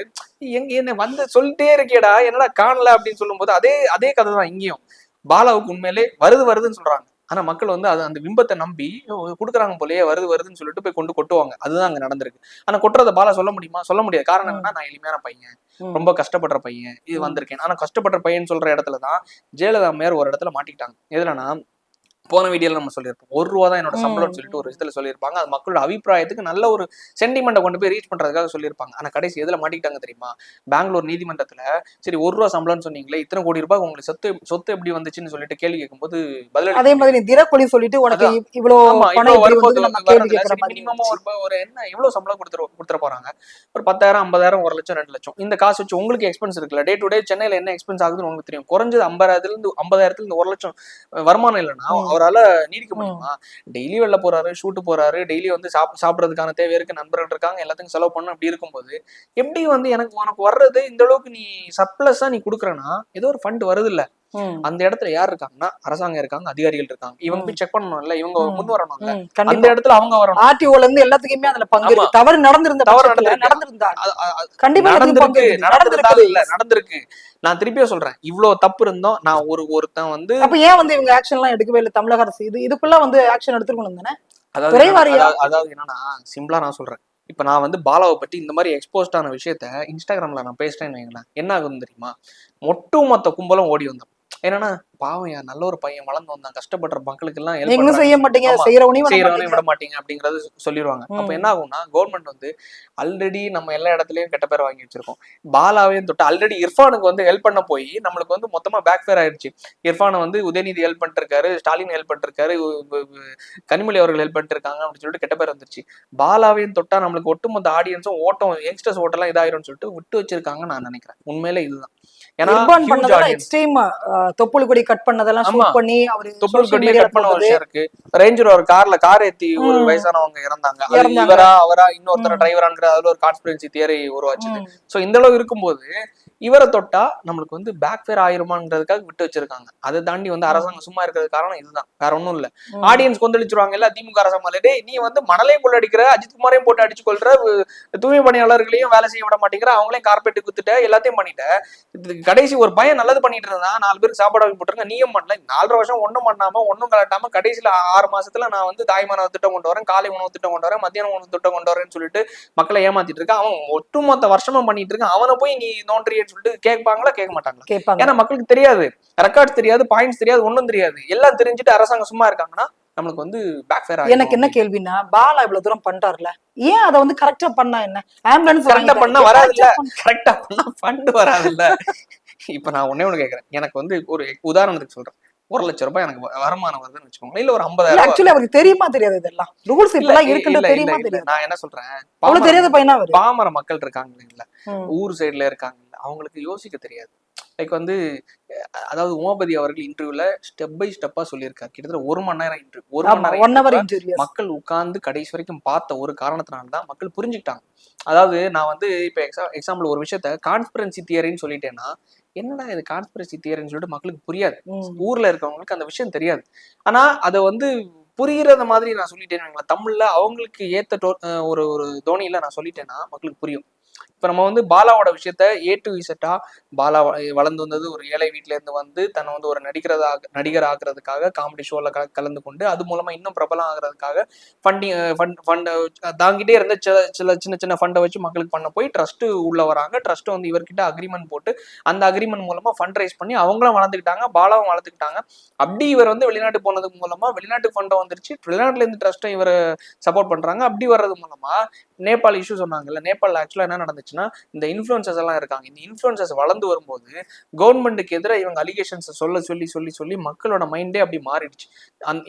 என்ன வந்து சொல்லிட்டே இருக்கேடா, என்னடா காணல அப்படின்னு சொல்லும் போது, அதே கதை தான் இங்கேயும். பாலாவுக்கு உண்மையிலே வருதுன்னு சொல்றாங்க, ஆனா மக்கள் வந்து அந்த பிம்பத்தை நம்பி கொடுக்குறாங்க போலயே, வருதுன்னு சொல்லிட்டு போய் கொட்டுவாங்க. அதுதான் அங்க நடந்திருக்கு. ஆனா கொட்டுறத பாலா சொல்ல முடியுமா? சொல்ல முடியாது. காரணம் என்னன்னா, நான் எளிமையான பையன், ரொம்ப கஷ்டப்படுற பையன், இது வந்திருக்கேன். ஆனா கஷ்டப்படுற பையன் சொல்ற இடத்துலதான் ஜெயலலிதா அம்மையார் ஒரு இடத்துல மாட்டிக்கிட்டாங்க. எதுலன்னா, போன வீடியோல நம்ம சொல்லியிருப்போம், ₹1 தான் என்னோட சம்பளம்னு சொல்லிட்டு ஒரு விஷயத்துல சொல்லியிருப்பாங்க. அது மக்களோட அபிப்பிராயத்துக்கு நல்ல ஒரு சென்டிமெண்ட்டை கொண்டு போய் ரீச் பண்றதுக்காக சொல்லியிருப்பாங்க. ஆனா கடைசி எதுல மாட்டிக்கிட்டாங்க தெரியுமா? பெங்களூர் நீதிமன்றத்துல, சரி ₹1 சம்பளம்னு சொன்னீங்களே, இத்தனை கோடி ரூபாய் உங்களுக்கு சொத்து எப்படி வந்துச்சுன்னு சொல்லிட்டு கேள்வி கேட்கும்போது பதில், அதே மாதிரி தினக்கூலி சொல்லிட்டு உனக்கு இவ்வளவு பணம் வரும்போது நம்ம கேள்வி கேட்கிற மாதிரி, மினிமமா ஒரு என்ன எவ்வளவு சம்பளம் கொடுத்துற போறாங்க? ஒரு 10,000, 50,000, 1 லட்சம், 2 லட்சம். இந்த காசு வச்சு உங்களுக்கு எக்ஸ்பென்ஸ் இருக்குல்ல, டே டு டே சென்னையில என்ன எக்ஸ்பென்ஸ் ஆகுதுன்னு உங்களுக்கு தெரியும். குறைஞ்சது 50,000 1 லட்சம் வருமானம் இல்லைன்னா அவரால் நீடிக்க முடியுமா? டெய்லி வெளில போறாரு, ஷூட்டு போறாரு, டெய்லி வந்து சாப்பிட்றதுக்கான தேவை இருக்கு, நண்பர்கள் இருக்காங்க, எல்லாத்துக்கும் செலவு பண்ணணும். அப்படி இருக்கும்போது எப்படி வந்து உனக்கு வர்றது இந்த அளவுக்கு நீ சர்ப்ளஸா நீ கொடுக்குறனா, ஏதோ ஒரு ஃபண்ட் வருது இல்ல, அந்த இடத்துல யார் இருக்காங்கன்னா அரசாங்கம் இருக்காங்க, அதிகாரிகள் இருக்காங்க. இவங்க போய் செக் பண்ணணும் இல்ல, இவங்க முன் வரணும் இல்ல, அந்த இடத்துல அவங்க வரணும். ஆர்டிஓல இருந்து எல்லாத்துக்குமே அதுல பங்கு இருக்கு. தவறு நடந்திருந்தா கண்டிப்பா நடந்திருக்கு. நான் திருப்பியும் சொல்றேன், இவ்வளவு தப்பு இருந்தோம், நான் ஒருத்தன் வந்து, அப்ப ஏன் வந்து இவங்க ஆக்ஷன் எல்லாம் எடுக்கவே இல்லை தமிழக அரசு? இதுக்குள்ள வந்து ஆக்ஷன் எடுத்துக்கணும் தானே. அதாவது என்னன்னா, சிம்பிளா நான் சொல்றேன், இப்ப நான் வந்து பாலாவை பத்தி இந்த மாதிரி எக்ஸ்போஸ்டான விஷயத்த இன்ஸ்டாகிராம்ல நான் பேசிட்டேன்னு வைங்களேன், என்ன ஆகுதுன்னு தெரியுமா? ஒட்டுமொத்த கும்பலும் ஓடி வந்தோம். என்னன்னா, பாவம் யார் நல்ல ஒரு பையன் வளர்ந்து வந்தான், கஷ்டப்படுற மக்களுக்கு எல்லாம் help நீங்களும் பண்றாங்க. செய்ய மாட்டீங்க, ஆமா. செய்யறவனையும் செய்யறவனையும் விட மாட்டீங்க அப்படிங்கறது சொல்லிடுவாங்க. அப்ப என்ன ஆகும்னா கவர்மெண்ட் வந்து ஆல்ரெடி நம்ம எல்லா இடத்துலயும் கெட்ட பேர் வாங்கி வச்சிருக்கோம். பாலாவையும் தொட்டு ஆல்ரெடி இர்ஃபானுக்கு வந்து ஹெல்ப் பண்ண போய் நம்மளுக்கு வந்து மொத்தமா பேக் ஃபேர் ஆயிடுச்சு. இர்ஃபானை வந்து உதயநிதி ஹெல்ப் பண்ணிட்டு இருக்காரு, ஸ்டாலின் ஹெல்ப் பண்ணிட்டு இருக்காரு, கனிமொழி அவர்கள் ஹெல்ப் பண்ணிட்டு இருக்காங்க அப்படின்னு சொல்லிட்டு கெட்ட பேர் வந்துருச்சு. பாலாவையும் தொட்டா நம்மளுக்கு ஒட்டுமொத்த ஆடியன்ஸும் ஓட்டம் யங்ஸ்டர்ஸ் ஓட்டெல்லாம் இதாயிரும்னு சொல்லிட்டு விட்டு வச்சிருக்காங்கன்னு நான் நினைக்கிறேன். உண்மையிலே இதுதான். ஏன்னா இர்பான் huge பண்ணதெல்லாம் audience. எக்ஸ்ட்ரீம், தொப்புள் கொடி கட் பண்ணதெல்லாம் ஆமா. ஷூட் பண்ணி அவரு தொப்புள் social கொடியை media ல கட் பண்ண ஒரு போட்டது. விஷயம் இருக்கு. ரேஞ்சர் ஒரு கார் ஏத்தி ஒரு ம். வயசானவங்க இறந்தாங்க. அது இறந்தாங்க. இவரா அவரா இன்னொருத்தர ம். டிரைவராங்கிற அதுல ஒரு கான்ஸ்பிரன்சி தியரி உருவாச்சுது. ம். சோ இந்த அளவு இருக்கும்போது இவரை தொட்டா நம்மளுக்கு வந்து பேக் ஃபேர் ஆயிருமான்றதுக்காக விட்டு வச்சிருக்காங்க. அதை தாண்டி வந்து அரசாங்கம் சும்மா இருக்கிறது காரணம் இதுதான், வேற ஒண்ணும் இல்ல. ம். ஆடியன்ஸ் கொந்தளிச்சிருவாங்க இல்ல திமுக அரசாங்கம், டேய் நீ வந்து மணலையும் கொள்ளடிக்கிற, அஜித்குமாரையும் போட்டு அடிச்சு கொள்ற, தூய்மை பணியாளர்களையும் வேலை செய்ய விட மாட்டேங்கிற, அவங்களையும் கார்பெட் குத்துட்ட, எல்லாத்தையும் பண்ணிட்ட. கடைசி ஒரு பையன் நல்லது பண்ணிட்டு இருந்தான், 4 பேருக்கு சாப்பாடு வாங்கி போட்டுருங்க, நீயும் பண்ணல. 4.5 வருஷம் ஒண்ணும் பண்ணாம ஒண்ணும் கலட்டாம கடைசியில 6 மாசத்துல நான் வந்து தாய்மான திட்டம் கொண்டு வரேன், காலை உணவு திட்டம் கொண்டு வரேன், மத்தியான உணவு திட்டம் கொண்டு வரேன்னு சொல்லிட்டு மக்களை ஏமாத்திட்டு இருக்கான். அவன் ஒட்டுமொத்த வருஷமா பண்ணிட்டு இருக்கான். அவனை போய் நீ நோன்றியன்னு சொல்லிட்டு கேட்பாங்களா கேட்க மாட்டாங்களா? கேட்பாங்க. ஏன்னா மக்களுக்கு தெரியாது, ரெக்கார்ட்ஸ் தெரியாது, பாயிண்ட்ஸ் தெரியாது, ஒண்ணும் தெரியாது. எல்லாம் தெரிஞ்சுட்டு அரசாங்கம் சும்மா இருக்காங்கன்னா நம்மளுக்கு வந்து பேக் ஃபேர் எனக்கு என்ன கேள்வினா, பாலா இவ்வளவு தூரம் பண்றாருல, ஏன் அதை வந்து கரெக்டா பண்ணா என்ன? ஆம்புலன்ஸ் கரெக்டா பண்ணா வராதுல்ல, கரெக்டா பண்ணா ஃபண்ட் வராதுல்ல. இப்ப நான் ஒண்ணே ஒண்ணு கேக்குறேன். எனக்கு வந்து ஒரு உதாரணத்துக்கு சொல்றேன். 1 லட்சம் ரூபாய் எனக்கு வருமானம் வருதுன்னு வச்சுக்கோங்க, இல்ல ஒரு 50,000 ஆக்சுவலி அவருக்கு தெரியுமா தெரியாது இதெல்லாம் ரூல்ஸ் இல்ல இப்பெல்லாம் இல்ல இருக்குன்னு இல்ல தெரியுமா இல்ல தெரியாது? நான் என்ன சொல்றேன், அவ்வளவு தெரியாத பையனா அவரு. பாமர மக்கள் இருக்காங்க இல்ல, ம். ஊர் சைடுல இருக்காங்க, அவங்களுக்கு யோசிக்க தெரியாது. லைக் வந்து அதாவது உமாபதி அவர்கள் இன்டர்வியூல ஸ்டெப் பை ஸ்டெப்பா சொல்லியிருக்காரு. கிட்டத்தட்ட 1 மணி நேரம் இன்டர்வியூ, 1 மணி நேரம் 1 hour interview இன்டர்வியூ. மக்கள் உட்கார்ந்து கடைசி வரைக்கும் பார்த்த ஒரு காரணத்தினால்தான் மக்கள் புரிஞ்சுக்கிட்டாங்க. அதாவது நான் வந்து இப்ப எக்ஸாம்பிள் ஒரு விஷயத்த கான்ஸ்பிரன்சி தியரின்னு சொல்லிட்டேன்னா, என்னடா இது கான்ஸ்பிரன்சி தியரின்னு சொல்லிட்டு மக்களுக்கு புரியாது. ஊர்ல இருக்கவங்களுக்கு அந்த விஷயம் தெரியாது. ஆனா அதை வந்து புரிகிறத மாதிரி நான் சொல்லிட்டேன்னு தமிழ்ல அவங்களுக்கு ஏத்த ஒரு ஒரு தோனியில நான் சொல்லிட்டேன்னா மக்களுக்கு புரியும். இப்ப நம்ம வந்து பாலாவோட விஷயத்த A to Z பாலா வளர்ந்து வந்தது ஒரு ஏழை வீட்டுல இருந்து வந்து தன்னை வந்து ஒரு நடிகர் ஆக்குறதுக்காக காமெடி ஷோல கலந்து கொண்டு அது மூலமா இன்னும் பிரபலம் ஆகுறதுக்காக ஃபண்ட் தாங்கிட்டே இருந்த சின்ன சின்ன ஃபண்டை வச்சு மக்களுக்கு பண்ண போய் ட்ரஸ்ட் உள்ள வராங்க. ட்ரஸ்ட் வந்து இவர்கிட்ட அக்ரிமெண்ட் போட்டு அந்த அக்ரிமெண்ட் மூலமா ஃபண்ட் ரைஸ் பண்ணி அவங்களும் வளர்ந்துக்கிட்டாங்க, பாலாவும் வளர்த்துக்கிட்டாங்க. அப்படி இவர் வந்து வெளிநாட்டு போனது மூலமா வெளிநாட்டு ஃபண்டை வந்துருச்சு, வெளிநாட்டுல இருந்து ட்ரஸ்ட்டை இவர் சப்போர்ட் பண்றாங்க. அப்படி வர்றது மூலமா நேபாள் இஷ்யூ சொன்னாங்கல்ல, நேபாள் ஆக்சுவலா என்ன நடந்துச்சுன்னா, இந்த இன்ஃப்ளூயன்சர்ஸ் எல்லாம் இருக்காங்க, இந்த இன்ஃப்ளூயன்சர்ஸ் வளர்ந்து வரும்போது கவர்மெண்ட்டுக்கு எதிராக இவங்க அலிகேஷன்ஸ் சொல்லி மக்களோட மைண்டே அப்படி மாறிடுச்சு.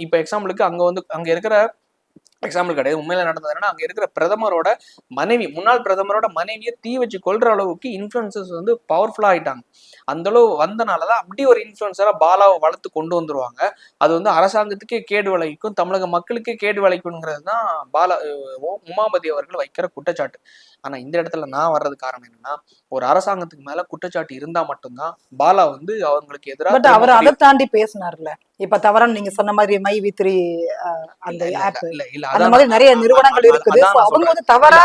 இப்ப எக்ஸாம்பிளுக்கு அங்க இருக்கிற எக்ஸாம்பிள் கிடையாது, உண்மையில நடந்தது என்னன்னா, அங்க இருக்கிற பிரதமரோட மனைவி, முன்னாள் பிரதமரோட மனைவியை தீ வச்சு கொல்ற அளவுக்கு இன்ஃப்ளூயன்சர்ஸ் வந்து பவர்ஃபுல்லா ஆயிட்டாங்க. அந்த அளவு வந்தனாலதான் அப்படி ஒரு இன்ஃப்ளூயன்சரா பாலாவை வளர்த்து கொண்டு வந்துருவாங்க. அது வந்து அரசாங்கத்துக்கே கேடு விளைவிக்கும், தமிழக மக்களுக்கே கேடு விளைவிக்கும்ங்கிறது தான் உமாபதி அவர்கள் வைக்கிற குற்றச்சாட்டு. ஆனா இந்த இடத்துல நான் வர்றது காரணம் என்னன்னா, ஒரு அரசாங்கத்துக்கு மேல குற்றச்சாட்டு இருந்தா மட்டும்தான் பாலா வந்து அவங்களுக்கு பட் அவர் எதிராக அதை தாண்டி பேசினார்ல. இப்ப தவறா நீங்க சொன்ன மாதிரி மை3 அந்த ஆப், அந்த மாதிரி நிறைய நிறுவனங்கள் இருக்குது. அவங்க வந்து தவறா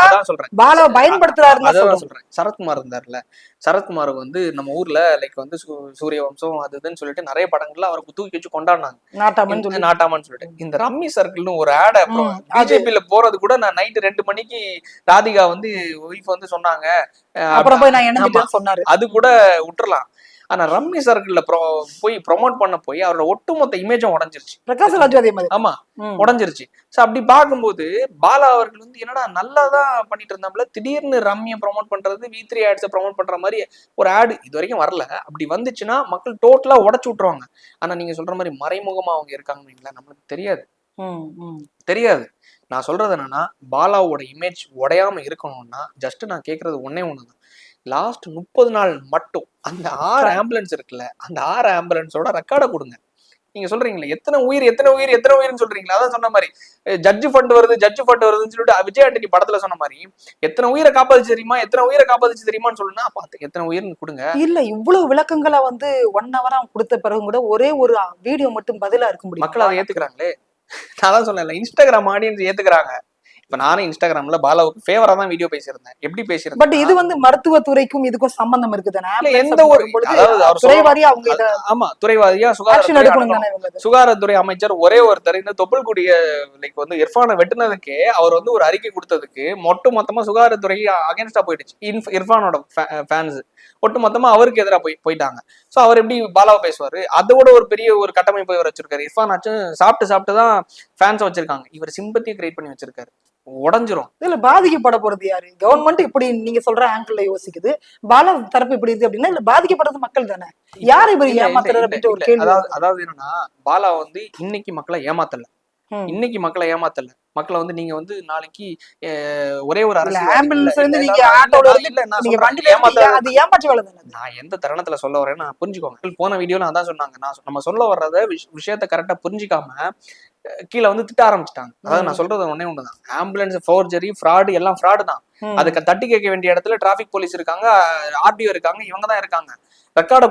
பாலாவை பயன்படுத்துறாருன்னு சொல்றேன். சரத்குமார் இருந்தார்ல, சரத்குமார் வந்து நம்ம ஊர்ல லைக் வந்து சூரிய வம்சம் அது இதுன்னு சொல்லிட்டு நிறைய படங்கள்ல அவருக்கு தூக்கி வச்சு கொண்டாடினாங்க, நாட்டாமன்னு சொல்லிட்டு. இந்த ரம்மி சர்க்கிள்னு ஒரு ஆட் அப்புறம் பிஜேபியில போறது கூட நான் நைட்டு 2 மணிக்கு ராதிகா வந்து ஒய்ஃப் வந்து சொன்னாங்க, அப்புறம் போய் நான் என்ன சொன்னாரு, அது கூட விட்டுறலாம். ஆனா ரம்மி சர்க்கிள்ல போய் ப்ரொமோட் பண்ண போய் அவரோட ஒட்டுமொத்த இமேஜும் உடஞ்சிருச்சு. பிரகாஷ் ராஜ் அதே மாதிரி. ஆமா, உடஞ்சிருச்சு. சோ அப்படி பார்க்கும்போது பாலா அவர்கள் வந்து என்னடா நல்லாதான் பண்ணிட்டு இருந்தாப்ல, திடீர்னு ரம்மியை ப்ரொமோட் பண்றது, V3 ஆட்ஸை ப்ரொமோட் பண்ற மாதிரி ஒரு ஆடு இது வரைக்கும் வரல. அப்படி வந்துச்சுன்னா மக்கள் டோட்டலா உடச்சு விட்டுருவாங்க. ஆனா நீங்க சொல்ற மாதிரி மறைமுகமா அவங்க இருக்காங்கன்னு நம்மளுக்கு தெரியாது. நான் சொல்றது என்னன்னா, பாலாவோட இமேஜ் உடையாம இருக்கணும்னா ஜஸ்ட் நான் கேட்கறது ஒன்னே ஒண்ணுதான், லாஸ்ட் 30 நாள் மட்டும் அந்த 6 ஆம்புலன்ஸ் இருக்குல்ல, அந்த 6 ஆம்புலன்ஸோட ரெக்கார்டை கொடுங்க. நீங்க சொல்றீங்களா எத்தனை உயிர்னு சொல்றீங்களா, அதான் சொன்ன மாதிரி ஜட்ஜ் ஃபண்ட் வருதுன்னு சொல்லிட்டு விஜய் ஆண்டனி படத்துல சொன்ன மாதிரி எத்தனை உயிரை காப்பாத்து தெரியுமான்னு சொல்லுன்னா பார்த்து எத்தனை உயிர்னு கொடுங்க. இல்ல இவ்வளவு விளக்கங்களை வந்து 1 hour கொடுத்த பிறகு கூட ஒரே ஒரு வீடியோ மட்டும் பதிலா இருக்க முடியும். மக்கள் அதை ஏத்துக்கிறாங்களே, நான் தான் சொன்னேன்ல, இன்ஸ்டாகிராம் ஆடியன்ஸ் ஏத்துக்கிறாங்க. இப்ப நானும் இன்ஸ்டாகிராம்ல பாலாவுக்கு ஃபேவரா தான் வீடியோ பேசியிருந்தேன். எப்படி பேசியிருந்தேன்? பட் இது வந்து மருத்துவத்துறைக்கும் இதுக்கும் சம்பந்தம் இருக்குதானே? எந்த ஒரு அதாவது அவர் துறைவாரியா அவங்க இத ஆமா துறைவாரியா ஆக்ஷன் எடுக்கணும் தானே இவங்க. சுகாதாரத்துறை அமைச்சர் ஒரே ஒருத்தர் இந்த தொப்புள்குடிய லைக் வந்து இர்ஃபானை வெட்டினதுக்கே அவர் வந்து ஒரு அறிக்கை கொடுத்ததுக்கு மொத்தமா சுகாதாரத்துறை அகேன்ஸ்டா போயிடுச்சு. இர்ஃபானோட ஃபேன்ஸ் ஒட்டு மொத்தமா அவருக்கு எதிராக போயிட்டாங்க. சோ அவர் எப்படி பாலாவை பேசுவாரு? அதோட ஒரு பெரிய ஒரு கட்டமைப்பு இவர் வச்சிருக்காரு. இர்ஃபான் ஆச்சும் சாப்பிட்டு தான் ஃபேன்ஸை வச்சிருக்காங்க. இவர் சிம்பத்தியை கிரியேட் பண்ணி வச்சிருக்காரு. உடஞ்சிரும். இதுல பாதிக்கப்பட போறது யாரு? கவர்மெண்ட் இப்படி நீங்க சொல்ற ஆங்கிள் யோசிக்குது, பாலா தரப்பு இப்படி இருக்கு அப்படின்னா இல்ல பாதிக்கப்படுறது மக்கள் தானே. யாரு இப்படி ஏமாத்துறது அப்படின்ற ஒரு கேள்வி. அதாவது என்னன்னா பாலா வந்து இன்னைக்கு மக்களை ஏமாத்தல, இன்னைக்கு மக்களை ஏமாத்தல. மக்களை வந்து நீங்க வந்து நாளைக்கு ஒரே ஒரு ஆம்புலன்ஸ் வந்து நீங்க ஆட்டோல இருந்து நீங்க வண்டில ஏமாத்த அது ஏமாற்று வேலை தானே. நான் எந்த தருணத்துல சொல்ல வரேன்னு நான் புரிஞ்சுக்கோங்க. போன வீடியோல அதான் சொன்னாங்க. நம்ம சொல்ல வர்றத விஷயத்த கரெக்டா புரிஞ்சுக்காம கீழே வந்து திட்ட ஆரம்பிச்சிட்டாங்க. அதாவது நான் சொல்றது ஒன்னே ஒண்ணுதான், ஆம்புலன்ஸ் ஃபோர்ஜரி ஃப்ராடு எல்லாம் ஃப்ராடு தான். அதுக்கு தட்டி கேட்க வேண்டிய இடத்துல டிராபிக் போலீஸ் இருக்காங்க, ஆர்டிஓ இருக்காங்க, இவங்க தான் இருக்காங்க. ரெக்கார்டை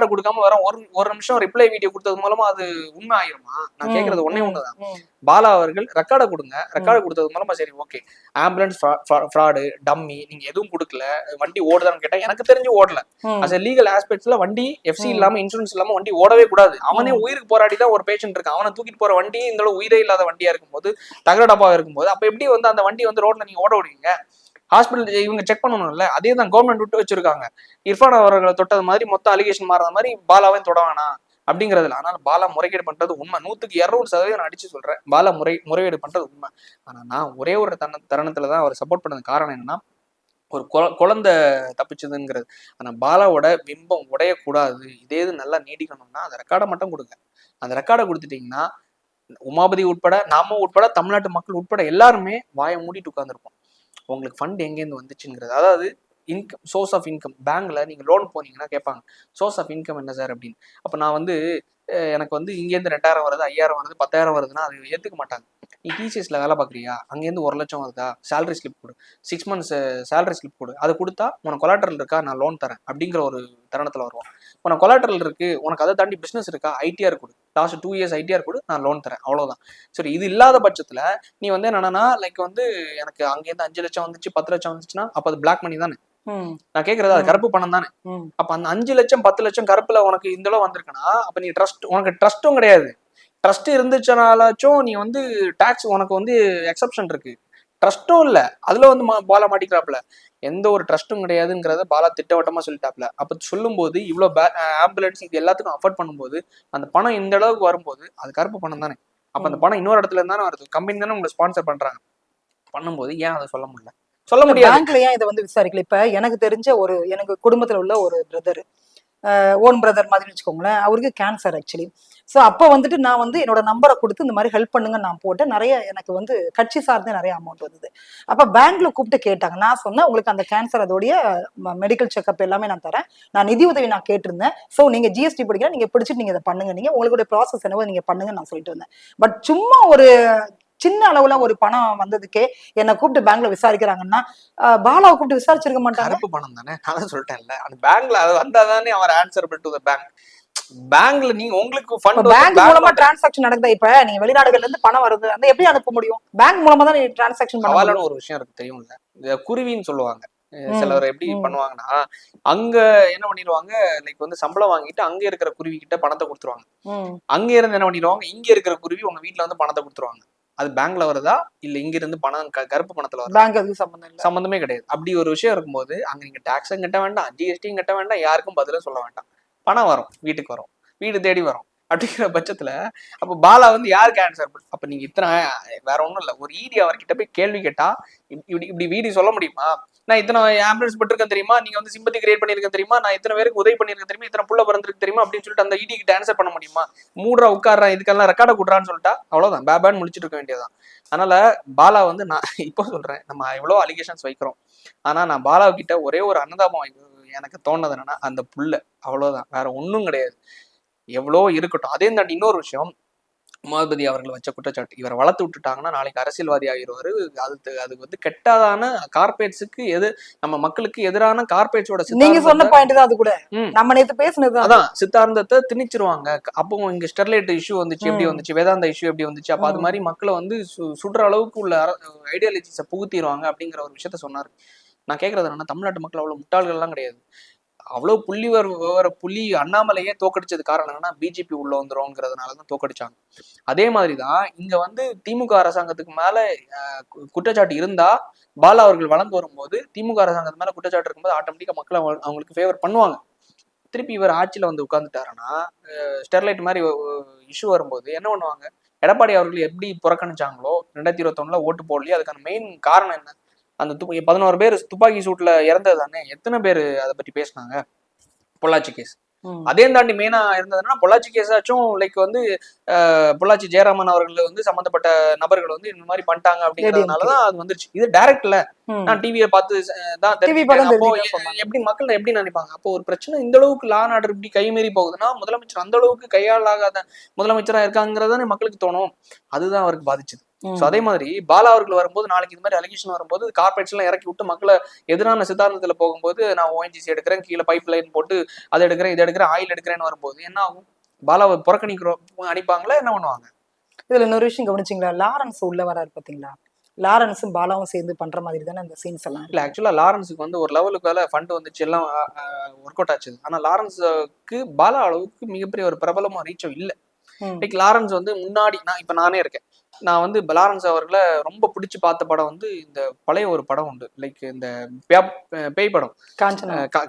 கொடுக்காம வர ஒரு நிமிஷம் ரிப்ளை வீடியோ கொடுத்தது மூலமா அது உண்மை ஆயிருமா? நான் கேட்கறது ஒன்னே ஒண்ணுதான். பாலா அவர்கள் ரெக்கார்டை கொடுத்தது மூலமா சரி ஓகே ஆம்புலன்ஸ் ஃப்ராடு டம்மி நீங்க எதுவும் கொடுக்கல, வண்டி ஓடுதான்னு கேட்டா எனக்கு தெரிஞ்சு ஓடல. அஸ் லீகல் ஆஸ்பெக்ட்ஸ்ல வண்டி எஃப்சி இல்லாம இன்சூரன்ஸ் இல்லாம வண்டி ஓடவே கூடாது. அவனே உயிருக்கு போராடி தான் ஒரு பேஷண்ட் இருக்கான், அவனை தூக்கிட்டு போற வண்டி இந்த உயிரே இல்லாத வண்டியா இருக்கும்போது தகர டப்பாவா இருக்கும்போது அப்ப எப்படி வந்து அந்த வண்டி வந்து ரோட்ல நீங்க ஓட விடுவீங்க? ஹாஸ்பிட்டல் இவங்க செக் பண்ணணும்ல. அதே தான் கவர்மெண்ட் விட்டு வச்சிருக்காங்க. இர்ஃபான் அவர்களை தொட்டது மாதிரி மொத்த அலிகேஷன் மாறத மாதிரி பாலாவையும் தொட வேணாம் அப்படிங்கிறதுல. ஆனால் பாலா முறைகேடு பண்றது உண்மை. 100% நான் அடிச்சு சொல்றேன், பாலா முறைகேடு பண்றது உண்மை. ஆனா நான் ஒரே ஒரு தருணத்துலதான் அவர் சப்போர்ட் பண்ணது. காரணம் என்னன்னா ஒரு குழந்தை தப்பிச்சதுங்கிறது. ஆனா பாலாவோட பிம்பம் உடையக்கூடாது, இதே இது நல்லா நீடிக்கணும்னா அந்த ரெக்கார்டை மட்டும் கொடுங்க. அந்த ரெக்கார்டை கொடுத்துட்டீங்கன்னா உமாபதி உட்பட நாம உட்பட தமிழ்நாட்டு மக்கள் உட்பட எல்லாருமே வாயை மூடிட்டு உட்கார்ந்துருப்போம். உங்களுக்கு ஃபண்ட் எங்கேருந்து வந்துச்சுங்கிறது. அதாவது இன்கம், சோர்ஸ் ஆஃப் இன்கம். பேங்க்ல நீங்க லோன் போனீங்கன்னா கேட்பாங்க சோர்ஸ் ஆஃப் இன்கம் என்ன சார் அப்படின்னு. அப்ப நான் வந்து எனக்கு வந்து இங்கேருந்து 2000 வருது, 5000 வருது, 10,000 வருதுன்னா அது ஏத்துக்க மாட்டாங்க. நீ டிசிஎஸ்ல வேலை பார்க்குறியா, அங்கேருந்து 1 லட்சம் வருதா, சேலரி ஸ்லிப் கொடு, 6 months சேலரி ஸ்லிப் கொடு, அதை கொடுத்தா உனக்கு கொலாட்ரல் இருக்கா, நான் லோன் தரேன் அப்படிங்கிற ஒரு தருணத்துல வருவோம். உனக்கு கொலாட்ரல் இருக்கு, உனக்கு அதை தாண்டி பிசினஸ் இருக்கா, ஐடிஆர் கொடு, லாஸ்ட் 2 years ஐடிஆர் கொடு, நான் லோன் தரேன், அவ்வளவுதான். சரி, இது இல்லாத பட்சத்துல நீ வந்து என்னன்னா லைக் வந்து எனக்கு அங்கேருந்து 5 லட்சம் வந்துச்சு, 10 லட்சம் வந்துச்சுன்னா அப்ப அது பிளாக் மணி தானே. நான் கேக்குறது அது கருப்பு பணம் தானே. அப்ப அந்த 5 லட்சம் 10 லட்சம் கருப்புல உனக்கு இந்த அளவு வந்திருக்குன்னா அப்ப நீ ட்ரஸ்ட், உனக்கு ட்ரஸ்டும் கிடையாது. ட்ரஸ்ட் இருந்துச்சுனாலாச்சும் நீ வந்து டாக்ஸ் உனக்கு வந்து எக்ஸப்ஷன் இருக்கு. ட்ரஸ்டும் இல்ல, அதுல வந்து பாலா மாட்டிக்கிறாப்ல. எந்த ஒரு ட்ரஸ்டும் கிடையாதுங்கிறத பாலா திட்டவட்டமா சொல்லிட்டாப்ல. அப்ப சொல்லும் போது இவ்வளவு ஆம்புலன்ஸ் இது எல்லாத்துக்கும் அஃபோர்ட் பண்ணும்போது அந்த பணம் இந்த அளவுக்கு வரும்போது அது கருப்பு பணம் தானே. அப்ப அந்த பணம் இன்னொரு இடத்துல இருந்தானே வருது. கம்பெனி தானே உங்களை ஸ்பான்சர் பண்றாங்க. பண்ணும்போது ஏன் அதை சொல்ல முடியல? சொல்ல முடியாது. பேங்க்ல ஏன் இதை வந்து விசாரிக்கல? இப்ப எனக்கு தெரிஞ்ச எனக்கு குடும்பத்துல உள்ள ஒரு பிரதர், ஓன் பிரதர் மாதிரி வச்சுக்கோங்களேன், அவருக்கு கேன்சர் ஆக்சுவலி. ஸோ அப்போ வந்துட்டு நான் வந்து என்னோட நம்பரை கொடுத்து இந்த மாதிரி ஹெல்ப் பண்ணுங்க நான் போட்டேன். நிறைய எனக்கு வந்து கட்சி சார்ந்து நிறைய அமௌண்ட் வந்தது. அப்போ பேங்க்ல கூப்பிட்டு கேட்டாங்க. நான் சொன்னேன் உங்களுக்கு அந்த கேன்சர் அதோடைய மெடிக்கல் செக்அப் எல்லாமே நான் தரேன், நான் நிதி உதவி நான் கேட்டிருந்தேன். ஸோ நீங்க ஜிஎஸ்டி படிக்கிறேன், நீங்க பிடிச்சிட்டு நீங்க இதை பண்ணுங்க, நீங்க உங்களுடைய ப்ராசஸ் என்னவோ நீங்க பண்ணுங்க நான் சொல்லிட்டு வந்தேன். பட் சும்மா ஒரு சின்ன அளவுல ஒரு பணம் வந்ததுக்கே என்னை கூப்பிட்டு பேங்க்ல விசாரிக்கிறாங்கன்னா பாலாவை கூப்பிட்டு விசாரிச்சிருக்க மாட்டாங்க. கருப்பு பணம் தானே, நான் சொல்லிட்டேன்ல. அந்த பேங்க்ல அது வந்தாதானே அவர் ஆன்சரபிள் டு தி பேங்க். பேங்க்ல நீங்க உங்களுக்கு ஃபண்ட் பேங்க் மூலமா டிரான்சாக்ஷன் நடக்குதா? இப்ப நீங்க வெளிநாடுகள்ல இருந்து பணம் வருது, அந்த எப்படி அனுப்ப முடியும்? பேங்க் மூலமா தான் டிரான்சாக்ஷன் பண்ண முடியும். ஒரு விஷயம் இருக்கு தெரியும்ல, இந்த குருவின்னு சொல்லுவாங்க சிலர். எப்படி பண்ணுவாங்கன்னா அங்க என்ன பண்ணிடுவாங்க, லைக் வந்து சம்பளம் வாங்கிட்டு அங்க இருக்கிற குருவி கிட்ட பணத்தை கொடுத்துருவாங்க. அங்க இருந்து என்ன பண்ணிடுவாங்க, இங்க இருக்கிற குருவி உங்க வீட்டுல வந்து பணத்தை கொடுத்துருவாங்க. அது பேங்க்ல வருதா இல்ல இங்க இருந்து பணம் கருப்பு பணத்துல வருதா? பேங்க் அதுக்கு சம்பந்தமே கிடையாது. அப்படி ஒரு விஷயம் இருக்கும்போது அங்க நீங்க டாக்ஸும் கட்ட வேண்டாம், ஜிஎஸ்டியும் கட்ட வேண்டாம், யாருக்கும் பதிலும் சொல்ல வேண்டாம். பணம் வரும், வீட்டுக்கு வரும், வீடு தேடி வரும். அப்படிங்கிற பட்சத்துல அப்ப பாலா வந்து யாருக்கு ஆன்சர்? அப்ப நீங்க இத்தனை வேற ஒண்ணும் இல்ல, ஒரு ஈடி அவர்கிட்ட போய் கேள்வி கேட்டா இப்படி வீடி சொல்ல முடியுமா? நான் இத்தனை ஆம்புலன்ஸ் பட்டிருக்கேன் தெரியுமா, நீங்க வந்து சிம்பத்தி கிரியேட் பண்ணிருக்கேன் தெரியுமா, நான் இத்தனை பேருக்கு உதவி பண்ணிருக்கேன் தெரியுமா, இத்தனை புள்ள பிறந்திருக்கு தெரியுமா அப்படின்னு சொல்லிட்டு அந்த ஈடி கிட்ட ஆன்சர் பண்ண முடியுமா? மூடுறா உட்கார்றா இதுக்கெல்லாம் ரெக்கார்டை கூடுறான்னு சொல்லிட்டா அவ்வளவுதான், பேபான்னு முடிச்சுட்டு இருக்க வேண்டியதான். அதனால பாலா வந்து நான் இப்போ சொல்றேன், நம்ம எவ்வளவு அலிகேஷன்ஸ் வைக்கிறோம், ஆனா நான் பாலா கிட்ட ஒரே ஒரு அன்னதாபம் எனக்கு தோணுது என்னன்னா அந்த புள்ள, அவ்வளவுதான், வேற ஒன்றும் கிடையாது. எவ்வளோ இருக்கட்டும். அதே தாண்டி இன்னொரு விஷயம், உமாபதி அவர்கள் வச்ச குற்றச்சாட்டு. இவரை வளர்த்து விட்டுட்டாங்கன்னா நாளைக்கு அரசியல்வாதி ஆகிடுவாரு. அதுக்கு வந்து கெட்டாதான கார்பரேட்ஸுக்கு நம்ம மக்களுக்கு எதிரான கார்பரேட்ஸோட நீங்க சொன்ன பாயிண்ட் தான் அது கூட. ம். நம்ம நேத்து பேசுனது அதான் சித்தாந்தத்தை திணிச்சிருவாங்க. அப்போ இங்க ஸ்டெர்லைட் இஷ்யூ வந்துச்சு, எப்படி வந்துச்சு, வேதாந்தா இஷ்யூ எப்படி வந்துச்சு, அப்ப அது மாதிரி மக்களை வந்து சுடுற அளவுக்கு உள்ள ஐடியாலஜிஸை புகுத்திடுவாங்க அப்படிங்கிற ஒரு விஷயத்த சொன்னாரு. நான் கேட்கறது என்னன்னா, தமிழ்நாட்டு மக்கள் அவ்வளவு முட்டாள்கள்லாம் கிடையாது. அவ்வளவு புள்ளி அண்ணாமலையே தோக்கடிச்சது காரணம் என்னன்னா பிஜேபி உள்ள வந்துரும்ங்கிறதுனாலதான் தோக்கடிச்சாங்க. அதே மாதிரிதான் இங்க வந்து திமுக அரசாங்கத்துக்கு மேல குற்றச்சாட்டு இருந்தா பாலா அவர்கள் வளர்ந்து வரும்போது திமுக அரசாங்கத்து மேல குற்றச்சாட்டு இருக்கும்போது ஆட்டோமேட்டிக்கா மக்கள் அவங்களுக்கு ஃபேவர் பண்ணுவாங்க. திருப்பி இவர் ஆட்சியில வந்து உட்கார்ந்துட்டாருன்னா ஸ்டெர்லைட் மாதிரி இஷ்யூ வரும்போது என்ன பண்ணுவாங்க? எடப்பாடி அவர்கள் எப்படி புறக்கணிச்சாங்களோ 2021 ஓட்டு போடலையே, அதுக்கான மெயின் காரணம் என்ன? அந்த 11 பேர் துப்பாக்கி சூட்ல இறந்தது தானே. எத்தனை பேர் அதை பத்தி பேசினாங்க? பொள்ளாச்சி கேஸ். அதே தாண்டி மெயினா இருந்ததுன்னா பொள்ளாச்சி கேஸாச்சும் லைக் வந்து பொள்ளாச்சி ஜெயராமன் அவர்கள் வந்து சம்பந்தப்பட்ட நபர்கள் வந்து இந்த மாதிரி பண்ணிட்டாங்க அப்படிங்கிறதுனாலதான் அது வந்துருச்சு. இது டைரக்ட்ல நான் டிவியை பார்த்து தான் அப்போ எப்படி மக்கள் எப்படி நினைப்பாங்க? அப்போ ஒரு பிரச்சனை இந்த அளவுக்கு லா அண்ட் ஆர்டர் இப்படி கைமீறி போகுதுன்னா முதலமைச்சர் அந்த அளவுக்கு கையாளாகாத முதலமைச்சரா இருக்காங்கிறதானே மக்களுக்கு தோணும். அதுதான் அவருக்கு பாதிச்சது. சோ அதே மாதிரி பாலா அவர்கள் வரும்போது நாளைக்கு இந்த மாதிரி அலிகேஷன் வரும்போது கார்பரேட்ஸ் எல்லாம் இறக்கி விட்டு மக்களை எதிரான சித்தாந்தத்துல போகும்போது நான் ONGC எடுக்கிறேன், கீழே பைப் லைன் போட்டு அதை எடுக்கிறேன், இதை எடுக்கிறேன், ஆயில் எடுக்கிறேன்னு வரும்போது என்ன ஆகும்? பாலாவை புறக்கணிக்கிறோம் அடிப்பாங்களா? என்ன பண்ணுவாங்க? இதுல இன்னொரு விஷயம் கவனிச்சிங்களா? லாரன்ஸ் உள்ள வராரு பாத்தீங்களா? லாரன்ஸும் பாலாவும் சேர்ந்து பண்ற மாதிரி தானே அந்த சீன்ஸ் எல்லாம். இல்ல ஆக்சுவலா லாரன்ஸுக்கு வந்து ஒரு லெவலுக்கு மேல ஃபண்ட் வந்துச்சு, எல்லாம் ஒர்க் அவுட் ஆச்சு. ஆனா லாரன்ஸுக்கு பாலா அளவுக்கு மிகப்பெரிய ஒரு பிரபலமா ரீச்சும் இல்லை. லைக் லாரன்ஸ் வந்து முன்னாடி நானே இருக்கேன். நான் வந்து லாரன்ஸ் அவர்களை ரொம்ப பிடிச்சு பார்த்த படம் வந்து இந்த பழைய ஒரு படம் உண்டு, லைக் இந்த பேய் படம்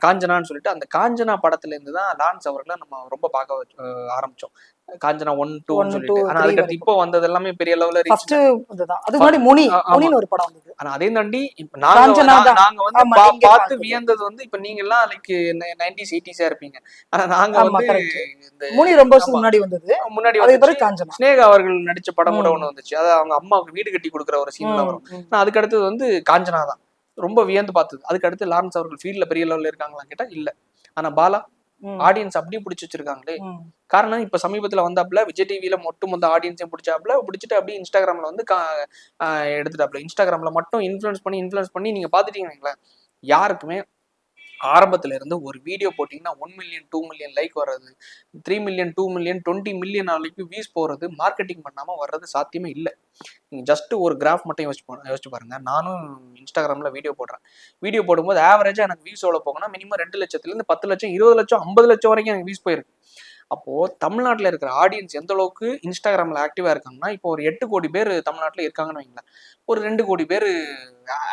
காஞ்சனான்னு சொல்லிட்டு. அந்த காஞ்சனா படத்துல இருந்து தான் லாரன்ஸ் அவர்களை நம்ம ரொம்ப பார்க்க ஆரம்பிச்சோம். காஞ்சனா 1, 2 சொல்லிட்டு. ஆனா அதுக்கு இப்போ வந்தது எல்லாமே பெரிய லெவல்ல ரீச். அது முன்னாடி முனின்னு ஒரு படம் வந்தது. ஆனா அதே தாண்டி இப்ப நாங்க வந்து பார்த்து வியந்தது வந்து இப்ப நீங்க எல்லாம் லைக் 90s 80s இருப்பீங்க. ஆனா நாங்க வந்து இந்த முனி ரொம்ப வருஷம் முன்னாடி வந்தது. ஸ்னேகா அவர்கள் நடிச்ச படம் கூட ஒண்ணு வந்துச்சு. அதாவது அவங்க அம்மாவுக்கு வீடு கட்டி கொடுக்குற ஒரு சீன்ல வரும். அதுக்கு அடுத்தது வந்து காஞ்சனா தான் ரொம்ப வியந்து பார்த்தது. அதுக்கு அடுத்து லாரன்ஸ் அவர்கள் ஃபீல்ட்ல பெரிய லெவல்ல இருக்காங்களா கேட்டா இல்ல. ஆனா பாலா ஆடியன்ஸ் அப்படியே பிடிச்சி வச்சிருக்காங்களே. காரணம் இப்ப சமீபத்துல வந்தாப்புல விஜய் டிவில மொத்த ஆடியன்ஸையும் பிடிச்சிட்டு அப்படியே இன்ஸ்டாகிராம்ல வந்து எடுத்துட்டாப்ல. இன்ஸ்டாகிராம்ல மட்டும் இன்ஃபுளுன்ஸ் பண்ணி நீங்க பாத்துட்டீங்களா, யாருக்குமே ஆரம்பத்துல இருந்து ஒரு வீடியோ போட்டீங்கன்னா 1 மில்லியன் 2 மில்லியன் லைக் வர்றது, 3 மில்லியன் 2 மில்லியன் 20 மில்லியன் வரைக்கும் வியூஸ் போறது மார்க்கெட்டிங் பண்ணாம வர்றது சாத்தியமே இல்லை. நீங்க ஜஸ்ட் ஒரு கிராஃப் மட்டும் யோசிச்சு பாருங்க. நானும் இன்ஸ்டாகிராம்ல வீடியோ போடுறேன். வீடியோ போடும்போது ஆவரேஜா எனக்கு வியூஸ் எவ்வளவு போகும்னா மினிமம் 2 லட்சத்துல இருந்து 10 லட்சம் 20 லட்சம் 50 லட்சம் வரைக்கும் எனக்கு வியூஸ் போயிருக்கு. அப்போ தமிழ்நாட்டில் இருக்கிற ஆடியன்ஸ் எந்த அளவுக்கு இன்ஸ்டாகிராம்ல ஆக்டிவா இருக்காங்கன்னா, இப்போ ஒரு 8 கோடி பேர் தமிழ்நாட்டில் இருக்காங்கன்னு வைங்களேன். ஒரு 2 கோடி பேர்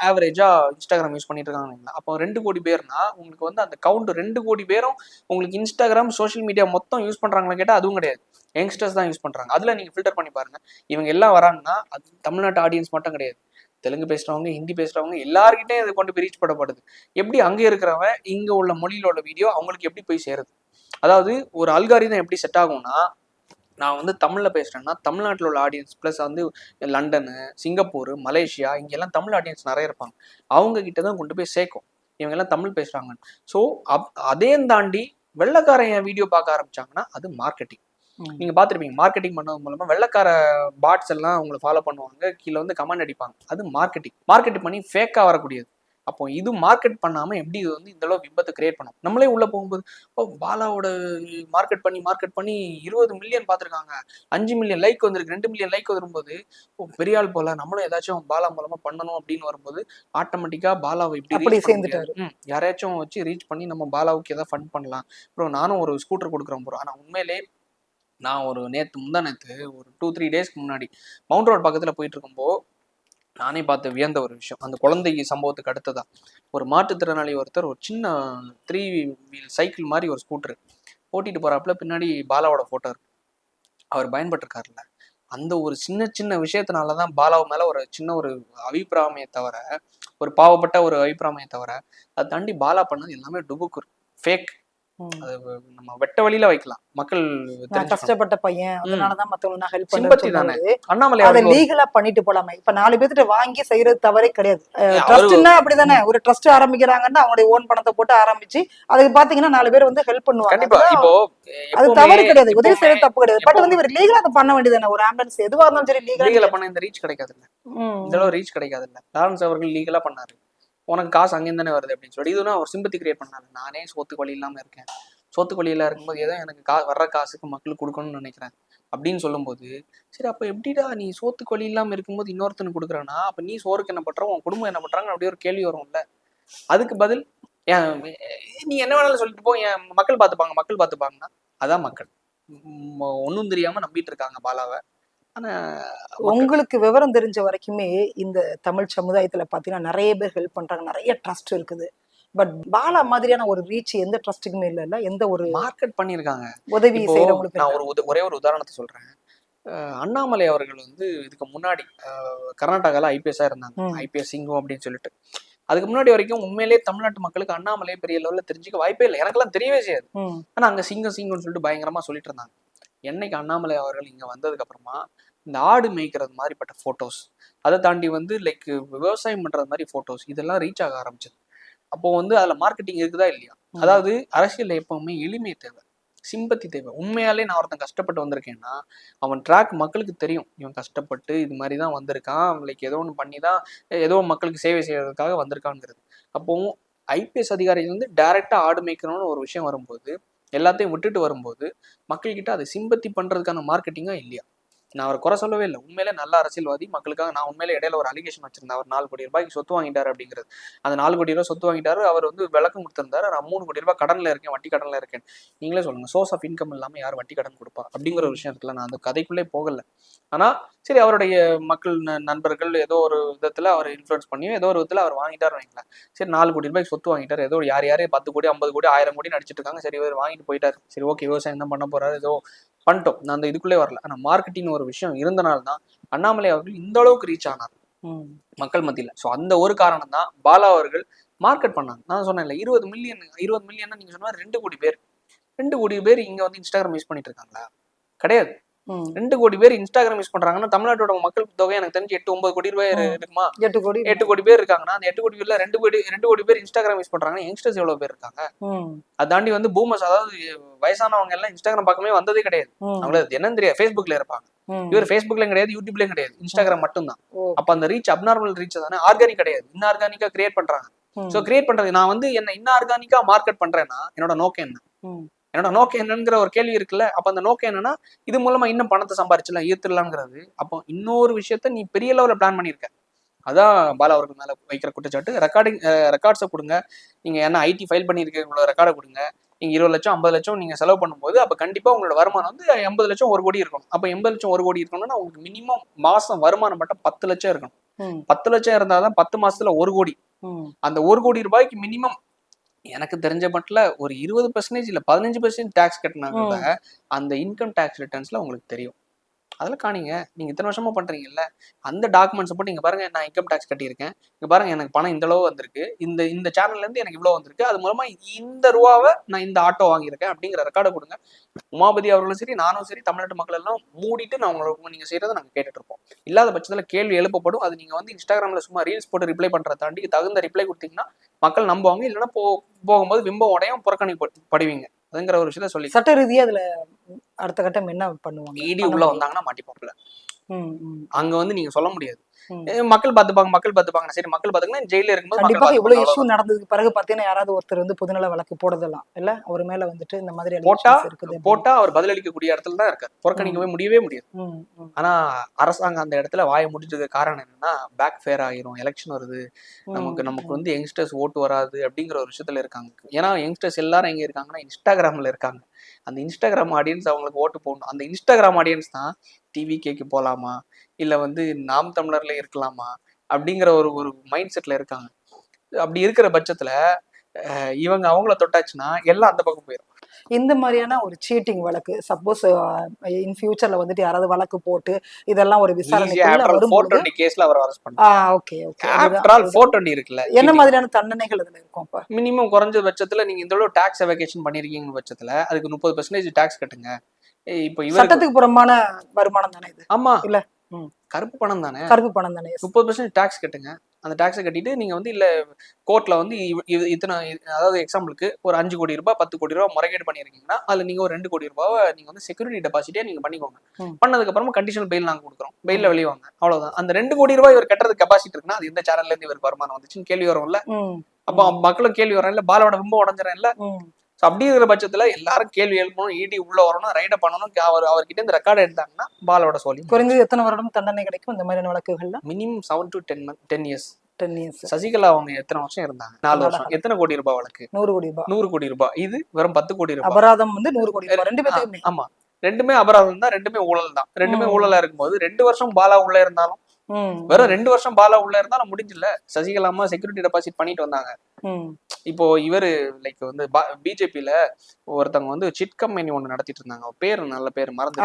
ஆவரேஜா இன்ஸ்டாகிராம் யூஸ் பண்ணிட்டு இருக்காங்கன்னு வைங்களேன். அப்போ 2 கோடி பேர்னா உங்களுக்கு வந்து அந்த கவுண்ட் 2 கோடி பேரும் உங்களுக்கு இன்ஸ்டாகிராம் சோஷியல் மீடியா மொத்தம் யூஸ் பண்றாங்களா கேட்டா அதுவும் கிடையாது. யங்ஸ்டர்ஸ் தான் யூஸ் பண்றாங்க. அதுல நீங்க ஃபில்டர் பண்ணி பாருங்க. இவங்க எல்லாம் வராங்கன்னா அது தமிழ்நாட்டு ஆடியன்ஸ் மட்டும் கிடையாது. தெலுங்கு பேசுறவங்க, ஹிந்தி பேசுறவங்க எல்லார்கிட்டையும் இதை கொண்டு போய் ரீச் பண்ணப்படுது. எப்படி அங்கே இருக்கிறவன் இங்க உள்ள மொழியில உள்ள வீடியோ அவங்களுக்கு எப்படி போய் சேருது? அதாவது ஒரு அல்காரிதம் எப்படி செட் ஆகும்னா, நான் வந்து தமிழ்ல பேசுறேன்னா தமிழ்நாட்டில் உள்ள ஆடியன்ஸ் பிளஸ் வந்து லண்டனு, சிங்கப்பூர், மலேசியா இங்கெல்லாம் தமிழ் ஆடியன்ஸ் நிறைய இருப்பாங்க. அவங்க கிட்ட தான் கொண்டு போய் சேர்க்கும் இவங்க எல்லாம் தமிழ் பேசுறாங்க. ஸோ அதையும் தாண்டி வெள்ளைக்காரன் வீடியோ பார்க்க ஆரம்பிச்சாங்கன்னா அது மார்க்கெட்டிங். நீங்க பாத்துருப்பீங்க, மார்க்கெட்டிங் பண்ணது மூலமா வெள்ளைக்கார பாட்ஸ் எல்லாம் உங்களை ஃபாலோ பண்ணுவாங்க, கீழே வந்து கமெண்ட் அடிப்பாங்க. அது மார்க்கெட்டிங் பண்ணி ஃபேக்கா வரக்கூடியது. அப்போ இது மார்க்கெட் பண்ணாம எப்படி இது வந்து இந்த அளவு விபத்தை கிரியேட் பண்ணும்? நம்மளே உள்ள போகும்போது பாலாவோட மார்க்கெட் பண்ணி 20 மில்லியன் பார்த்துருக்காங்க, 5 மில்லியன் லைக் வந்திருக்கு, 2 மில்லியன் லைக் வரும்போது பெரிய ஆள் போல நம்மளும் ஏதாச்சும் பாலா மூலமா பண்ணணும் அப்படின்னு வரும்போது ஆட்டோமேட்டிக்கா பாலாவை இப்படி சேர்ந்துட்டாரு. யாரையாச்சும் வச்சு ரீச் பண்ணி நம்ம பாலாவுக்கு ஏதாவது ஃபண்ட் பண்ணலாம். அப்புறம் நானும் ஒரு ஸ்கூட்டர் கொடுக்குறேன் ப்ரோ. ஆனா உண்மையிலே நான் ஒரு முந்தா நேத்து ஒரு 2-3 டேஸ்க்கு முன்னாடி மவுண்ட் ரோட் பக்கத்துல போயிட்டு இருக்கும்போது நானே பார்த்து வியந்த ஒரு விஷயம். அந்த குழந்தை சம்பவத்துக்கு அடுத்ததா ஒரு மாற்றுத்திறனாளி ஒருத்தர் ஒரு சின்ன 3 வீல் சைக்கிள் மாதிரி ஒரு ஸ்கூட்டர் ஓட்டிட்டு போறாப்புல, பின்னாடி பாலாவோட போட்டோ இருக்கு. அவர் பயன்பட்டிருக்காருல்ல, அந்த ஒரு சின்ன விஷயத்தினாலதான் பாலாவு மேல ஒரு சின்ன ஒரு அபிப்பிராயமே தவிர, ஒரு பாவப்பட்ட ஒரு அபிப்பிராயமே தவிர, அதை தாண்டி பாலா பண்ணது எல்லாமே டுபுக்கு ஃபேக். அது நம்ம வெட்ட வழியில வைக்கலாம், மக்கள் நான் தெரிஞ்சுக்கணும். கஷ்டப்பட்ட பையன் அதனாலதான் மத்தவங்க நான் ஹெல்ப் சிம்பத்தி தானே. பண்றேன். அண்ணாமலை அதை அவர்கள் லீகலா பண்ணிட்டு போலாமே. இப்ப 4 பேர்கிட்ட வாங்கி செய்யறது தவறே கிடையாது. அவரு ட்ரஸ்ட்னா அப்படிதானே, ஒரு ட்ரஸ்ட் ஆரம்பிக்கிறாங்கன்னா அவங்களுடைய ஓன் பணத்தை போட்டு ஆரம்பிச்சு அதுக்கு பாத்தீங்கன்னா 4 பேர் வந்து ஹெல்ப் பண்ணுவாங்க. கண்டிப்பா. அதுதான் இப்போ அது எப்பவுமே தவறு கிடையாது, உதவி எப்பவுமே செய்யறது தப்பு கிடையாது. பட் எப்பவுமே வந்து இவர் லீகலா அதை பண்ண வேண்டியதானே. ஒரு ஆம்புலன்ஸ் எதுவா இருந்தாலும் சரி லீகலா லீகலா. பண்ண இந்த ரீச் கிடைக்காது இல்ல, இந்த அளவு ரீச் கிடைக்காது இல்ல. லாரன்ஸ் அவர்கள் லீகலா பண்ணாரு, உனக்கு காசு அங்கேயும் தானே வருது அப்படின்னு சொல்லி இதுனா ஒரு சிம்பத்தி கிரியேட் பண்ணாரு. நானே சோத்துக்கு வழி இல்லாம இருக்கேன், சோத்துக்கு வழி இல்லாம இருக்கும்போது ஏதோ எனக்கு வர்ற காசுக்கு மக்களுக்கு கொடுக்கணும்னு நினைக்கிறேன் அப்படின்னு சொல்லும்போது, சரி அப்ப எப்படிடா நீ சோத்துக்கு வழி இல்லாம இருக்கும்போது இன்னொருத்தனுக்கு கொடுக்குறேன்னா அப்ப நீ சோறுக்கு என்ன பண்ற, உன் குடும்பம் என்ன பண்றாங்க, அப்படி ஒரு கேள்வி வரும்ல. அதுக்கு பதில் நீ என்ன வேணாலும் சொல்லிட்டு போ, என் மக்கள் பார்த்துப்பாங்க, மக்கள் பார்த்துப்பாங்கன்னா அதான் மக்கள் ஒன்னும் தெரியாம நம்பிட்டு இருக்காங்க பாலாவை. ஆனா உங்களுக்கு விவரம் தெரிஞ்ச வரைக்குமே இந்த தமிழ் சமுதாயத்துல பாத்தீங்கன்னா நிறைய பேர் ஹெல்ப் பண்றாங்க, நிறைய ட்ரஸ்ட் இருக்குது. பட் பாலா மாதிரியான ஒரு ரீச் எந்த ட்ரஸ்ட்டுக்குமே இல்ல. எந்த ஒரு மார்க்கெட் பண்ணிருக்காங்க. உதவி இப்போ செய்யறவங்களுக்கு நான் ஒரே ஒரு உதாரணத்தை சொல்றேன். அண்ணாமலை அவர்கள் வந்து இதுக்கு முன்னாடி கர்நாடகால ஐபிஎஸ்ஸா இருந்தாங்க, ஐபிஎஸ் சிங்கம் அப்படின்னு சொல்லிட்டு. அதுக்கு முன்னாடி வரைக்கும் உண்மையிலேயே தமிழ்நாட்டு மக்களுக்கு அண்ணாமலையை பெரிய லெவலில் தெரிஞ்சுக்க வாய்ப்பே இல்லை, எனக்கெல்லாம் தெரியவே செய்யாது. ஆனா அங்க சிங்கம் சிங்கம்னு சொல்லிட்டு பயங்கரமா சொல்லிட்டு இருந்தாங்க. என்னைக்கு அண்ணாமலை அவர்கள் இங்க வந்ததுக்கு அப்புறமா இந்த ஆடு மேய்க்கிறது மாதிரிப்பட்ட போட்டோஸ், அதை தாண்டி வந்து லைக் விவசாயம் பண்றது மாதிரி போட்டோஸ் இதெல்லாம் ரீச் ஆக ஆரம்பிச்சது. அப்போ வந்து அதுல மார்க்கெட்டிங் இருக்குதா இல்லையா? அதாவது அரசியல் எப்பவுமே எளிமை தேவை, சிம்பத்தி தேவை. உண்மையாலே நான் ஒருத்தன் கஷ்டப்பட்டு வந்திருக்கேன்னா அவன் ட்ராக் மக்களுக்கு தெரியும், இவன் கஷ்டப்பட்டு இது மாதிரி தான் வந்திருக்கான், லைக் ஏதோ ஒன்று பண்ணி தான் ஏதோ மக்களுக்கு சேவை செய்யறதுக்காக வந்திருக்காங்கிறது. அப்போ ஐபிஎஸ் அதிகாரிகள் வந்து டைரக்டா ஆடு மேய்க்கணும்னு ஒரு விஷயம் வரும்போது, எல்லாத்தையும் விட்டுட்டு வரும்போது மக்கள்கிட்ட அதை சிம்பத்தி பண்றதுக்கான மார்க்கெட்டிங்கா இல்லையா? நான் அவர் குறை சொல்லவே இல்லை, உண்மையிலே நல்ல அரசியல்வாதி மக்களுக்காக. நான் உண்மையிலே இடையில ஒரு அலிகேஷன் வச்சிருந்தேன், அவர் 4 கோடி ரூபாய்க்கு சொத்து வாங்கிட்டாரு அப்படிங்கிறது. அந்த 4 கோடி ரூபாய் சொத்து வாங்கிட்டாரு, அவர் வந்து விளக்கம் கொடுத்திருந்தாரு, நான் 3 கோடி ரூபாய் கடன்ல இருக்கேன், வட்டி கடன்ல இருக்கேன். நீங்களே சொல்லுங்க, சோர்ஸ் ஆஃப் இன்கம் இல்லாம யார் வட்டி கடன் கொடுப்பா அப்படிங்கிற ஒரு விஷயம் இருக்குல்ல. நான் அந்த கதைக்குள்ளே போகல. ஆனா சரி, அவருடைய மக்கள் நண்பர்கள் ஏதோ ஒரு விதத்துல அவர் இன்ஃபுளுன்ஸ் பண்ணியோ ஏதோ ஒரு விதத்துல அவர் வாங்கிட்டாரு வைங்களேன். சரி 4 கோடி ரூபாய்க்கு சொத்து வாங்கிட்டாரு, ஏதோ யாரே 10 கோடி 50 கோடி 1000 கோடி நடிச்சிட்டு இருக்காங்க. சரி இவர் வாங்கிட்டு போயிட்டாரு, சரி ஓகே விவசாயம் தான் பண்ண போறாரு, ஏதோ பண்ணிட்டோம். நான் அந்த இதுக்குள்ளே வரல. ஆனா மார்க்கெட்டிங் ஒரு விஷயம் இருந்தனால்தான் அண்ணாமலை அவர்கள் இந்த அளவுக்கு ரீச் ஆனார் மக்கள் மத்தியில. ஸோ அந்த ஒரு காரணம் தான் பாலா அவர்கள் மார்க்கெட் பண்ணாங்க. நான் சொன்னேன்ல 20 மில்லியன் நீங்க சொன்ன 2 கோடி பேர், 2 கோடி பேர் இங்க வந்து இன்ஸ்டாகிராம் யூஸ் பண்ணிட்டு இருக்காங்களா? கிடையாது. 2 கோடி பேர் இன்ஸ்டாகிராம் யூஸ் பண்றாங்கன்னா தமிழ்நாட்டோட மக்கள் தொகை எனக்கு தெரிஞ்சு 8-9 கோடி ரூபாய் இருக்குமா? 8 கோடி பேர் இருக்காங்கன்னா அந்த 8 கோடி பேர்ல 2 கோடி பேர் இன்ஸ்டாகிராம் யூஸ் பண்றாங்கன்னா யங்ஸ்டர்ஸ் எவ்வளவு பேர் இருக்காங்க? அதை தாண்டி வந்து பூமர்ஸ், அதாவது வயசானவங்க எல்லாம் இன்ஸ்டாகிராம் பக்கமே வந்ததே கிடையாது. அவங்களுக்கு என்னன்னு தெரியாது, ஃபேஸ்புக்ல இருப்பாங்க. இவர் ஃபேஸ்புக்லயும் கிடையாது, யூடியூப்லயும் கிடையாது, இன்ஸ்டாகிராம் மட்டும்தான். அப்ப அந்த ரீச் அப்நார்மல் ரீச் தானே, ஆர்கானிக் கிடையாது, இன்ஆர்கானிக்கா கிரியேட் பண்றாங்க. சோ கிரியேட் பண்றது, நான் வந்து என்ன இன்ஆர்கானிக்கா மார்க்கெட் பண்றேன்னா என்னோட நோக்கம் என்ன, என்னோட நோக்கம் என்னங்கிற ஒரு கேள்வி இருக்குல்ல. அப்ப அந்த நோக்கம் என்னன்னா இது மூலமா இன்னும் பணத்தை சம்பாரிச்சலாம் ஈர்த்திடலாம்ங்கிறது. அப்போ இன்னொரு விஷயத்த நீ பெரிய லெவலில் பிளான் பண்ணியிருக்க. அதான் பாலா அவர்கள் மேல வைக்கிற குற்றச்சாட்டு. ரெக்கார்ட்ஸை கொடுங்க, நீங்க என்ன ஐடி ஃபைல் பண்ணியிருக்க உங்களோட ரெக்கார்டை கொடுங்க. நீங்க 20 லட்சம் 50 லட்சம் நீங்க செலவு பண்ணும்போது அப்ப கண்டிப்பா உங்களோட வருமானம் வந்து 80 லட்சம் 1 கோடி இருக்கணும். அப்ப 80 லட்சம் 1 கோடி இருக்கணும்னா உங்களுக்கு மினிமம் மாசம் வருமானம் மட்டும் 10 லட்சம் இருக்கணும். 10 லட்சம் இருந்தாதான் 10 மாசத்துல 1 கோடி. அந்த 1 கோடி ரூபாய்க்கு மினிமம் எனக்கு தெரிஞ்ச மட்டும் ஒரு 20% இல்ல 15% டாக்ஸ் கட்டினாங்க அந்த இன்கம் டாக்ஸ் ரிட்டர்ன்ஸ்ல உங்களுக்கு தெரியும். அதில் காணிங்க, நீங்க இத்தனை வருஷமா பண்றீங்கல்ல, அந்த டாக்குமெண்ட்ஸ் போட்டு இங்க பாருங்க நான் இன்கம் டாக்ஸ் கட்டியிருக்கேன், இங்க பாருங்க எனக்கு பணம் இந்த அளவு வந்திருக்கு, இந்த சேனல்ல இருந்து எனக்கு இவ்வளவு வந்திருக்கு, அது மூலமா இந்த ரூபாவை நான் இந்த ஆட்டோ வாங்கியிருக்கேன் அப்படிங்கிற ரெக்கார்டை கொடுங்க. உமாபதி அவர்களும் சரி நானும் சரி தமிழ்நாட்டு மக்கள் எல்லாம் மூடிட்டு நான் உங்களுக்கு நீங்க செய்யறதை நாங்க கேட்டுட்டு இருப்போம். இல்லாத பட்சத்துல கேள்வி எழுப்பப்படும். அது நீங்க வந்து இன்ஸ்டாகிராம்ல சும்மா ரீல்ஸ் போட்டு ரிப்ளை பண்றதை தாண்டி தகுந்த ரிப்ளை கொடுத்தீங்கன்னா மக்கள் நம்புவாங்க, இல்லைன்னா போகும்போது பிம்பம் உடையும் புறக்கணிப்படுவீங்க. அதுங்கிற ஒரு விஷயத்த சொல்லி சட்ட ரீதியா அதுல அடுத்த கட்டம் என்ன பண்ணுவாங்க? இடி உள்ள வந்தாங்கன்னா மாட்டிப்பாப்புல. அங்க வந்து நீங்க சொல்ல முடியாது மக்கள் பாத்துப்பாங்க. சரி மக்கள் பாத்துக்கணும், ஜெயில இருக்கும்போது கண்டிப்பா இவ்வளவு இஷ்யூ நடந்ததுக்கு பிறகு பாத்தீங்கன்னா யாராவது ஒருத்தர் வந்து பொதுநல வழக்கு போடலாம் இல்ல, அவர் மேல வந்துட்டு இந்த மாதிரி போட்டா அவர் பதிலளிக்கக்கூடிய இடத்துல தான் இருக்காரு, புறக்கணிக்கவே முடியவே முடியாது. ஆனா அரசாங்கம் அந்த இடத்துல வாயை முடிச்சது காரணம் என்னன்னா பேக் ஃபேர் ஆகிரும், எலெக்ஷன் வருது, நமக்கு வந்து யங்ஸ்டர்ஸ் ஓட்டு வராது அப்படிங்கிற ஒரு விஷயத்துல இருக்காங்க. ஏன்னா யங்ஸ்டர்ஸ் எல்லாரும் எங்க இருக்காங்கன்னா இன்ஸ்டாகிராம்ல இருக்காங்க. அந்த இன்ஸ்டாகிராம் ஆடியன்ஸ் அவங்களுக்கு ஓட்டு போடணும். அந்த இன்ஸ்டாகிராம் ஆடியன்ஸ் தான் டிவிகேக்கு போலாமா இல்ல வந்து நாம் தமிழர்ல இருக்கலாமா அப்படிங்கிற ஒரு மைண்ட் செட்ல இருக்காங்க. அப்படி இருக்கிற பட்சத்துல இவங்க அவங்கள தொட்டாச்சுன்னா எல்லாம் அந்த பக்கம் போயிடும். இந்த மாதிரியான ஒரு சீட்டிங் வழக்கு சப்போஸ் இன் ஃபியூச்சர்ல வந்துட்டு யாராவது வழக்கு போட்டு இதெல்லாம் ஒரு விசாரணைக்குள்ள வரும்போது கேஸ்ல அவர் அரெஸ்ட் பண்ணாங்க. ஓகே ஓகே ஆஃப்டர் ஆல் 420 இருக்குல்ல, என்ன மாதிரியான தண்டனைகள் இதுல இருக்கும் அப்ப? மினிமம் குறைஞ்ச பட்சத்துல நீங்க இந்த அளவு டாக்ஸ் எவகேஷன் பண்ணிருக்கீங்க பட்சத்துல அதுக்கு 30% டாக்ஸ் கட்டுங்க. இப்போ இவர் சட்டத்துக்கு புறம்பான வருமானம் தானே இது? ஆமா, இல்ல கருப்பு பணம் தானே, கருப்பு பணம் தானே. 30% டாக்ஸ் கட்டுங்க. அந்த டாக்ஸை கட்டிட்டு நீங்க வந்து இல்ல கோர்ட்ல வந்து இத்தனை, அதாவது எக்ஸாம்பிளுக்கு ஒரு 5 கோடி ரூபாய் 10 கோடி ரூபாய் முறைகேடு பண்ணிருக்கீங்கன்னா அதுல நீங்க ஒரு 2 கோடி ரூபாவை நீங்க வந்து செக்யூரிட்டி டெபாசிட்டே நீங்க பண்ணிக்கோங்க. பண்ணதுக்கு அப்புறமா கண்டிஷனல் பெயில் நாங்க கொடுக்குறோம், பெயில வெளியே வாங்க, அவ்வளவுதான். அந்த 2 கோடி ரூபாய் இவர் கட்டுறது கெபாசிட்டி இருக்குன்னா அது எந்த சேனல்ல இருந்து இவருக்கு வருமானம் வந்துச்சுன்னு கேள்வி வரும்ல. அப்போ மக்களும் கேள்வி வரும் இல்ல, பாலோட ரொம்ப உடஞ்சிடறேன் இல்ல. அப்படி இருக்கிற பட்சத்துல எல்லாரும் கேள்வி எழுப்பணும், இடி உள்ள வரணும், ரைட பண்ணணும். அவர்கிட்ட இந்த ரெக்கார்டு எடுத்தாங்கன்னா பாலோட சொல்லி குறைந்தது எத்தனை வருடம் தண்டனை கிடைக்கும் இந்த மாதிரியான வழக்குகள்ல? Minimum 7 to 10 years. 10 years. Sasikala அவங்க எத்தனை வருஷம் இருந்தாங்க? 4 வருஷம். எத்தனை கோடி ரூபாய் வழக்கு? 100 கோடி ரூபாய். 100 கோடி ரூபாய். இது வெறும் 10 கோடி ரூபாய். அபராதம் வந்து 100 கோடி ரூபாய். ரெண்டு பேத்துக்குமே. ஆமா, ரெண்டுமே அபராதம் தான், ரெண்டுமே ஊழல் தான். ரெண்டுமே ஊழலா இருக்கும்போது 2 வருஷம் பாலா உள்ள இருந்தாலும் வெறும் 2 வருஷம் பாலா உள்ள இருந்தாலும் முடிஞ்சல. சசிகலாமா செக்யூரிட்டி டெபாசிட் பண்ணிட்டு வந்தாங்க. இப்போ இவரு லைக் வந்து பிஜேபியில ஒருத்தவங்க வந்து சிட் கம்பெனி ஒண்ணு நடத்திட்டு இருந்தாங்க. பேரு நல்ல பேர் மறந்து.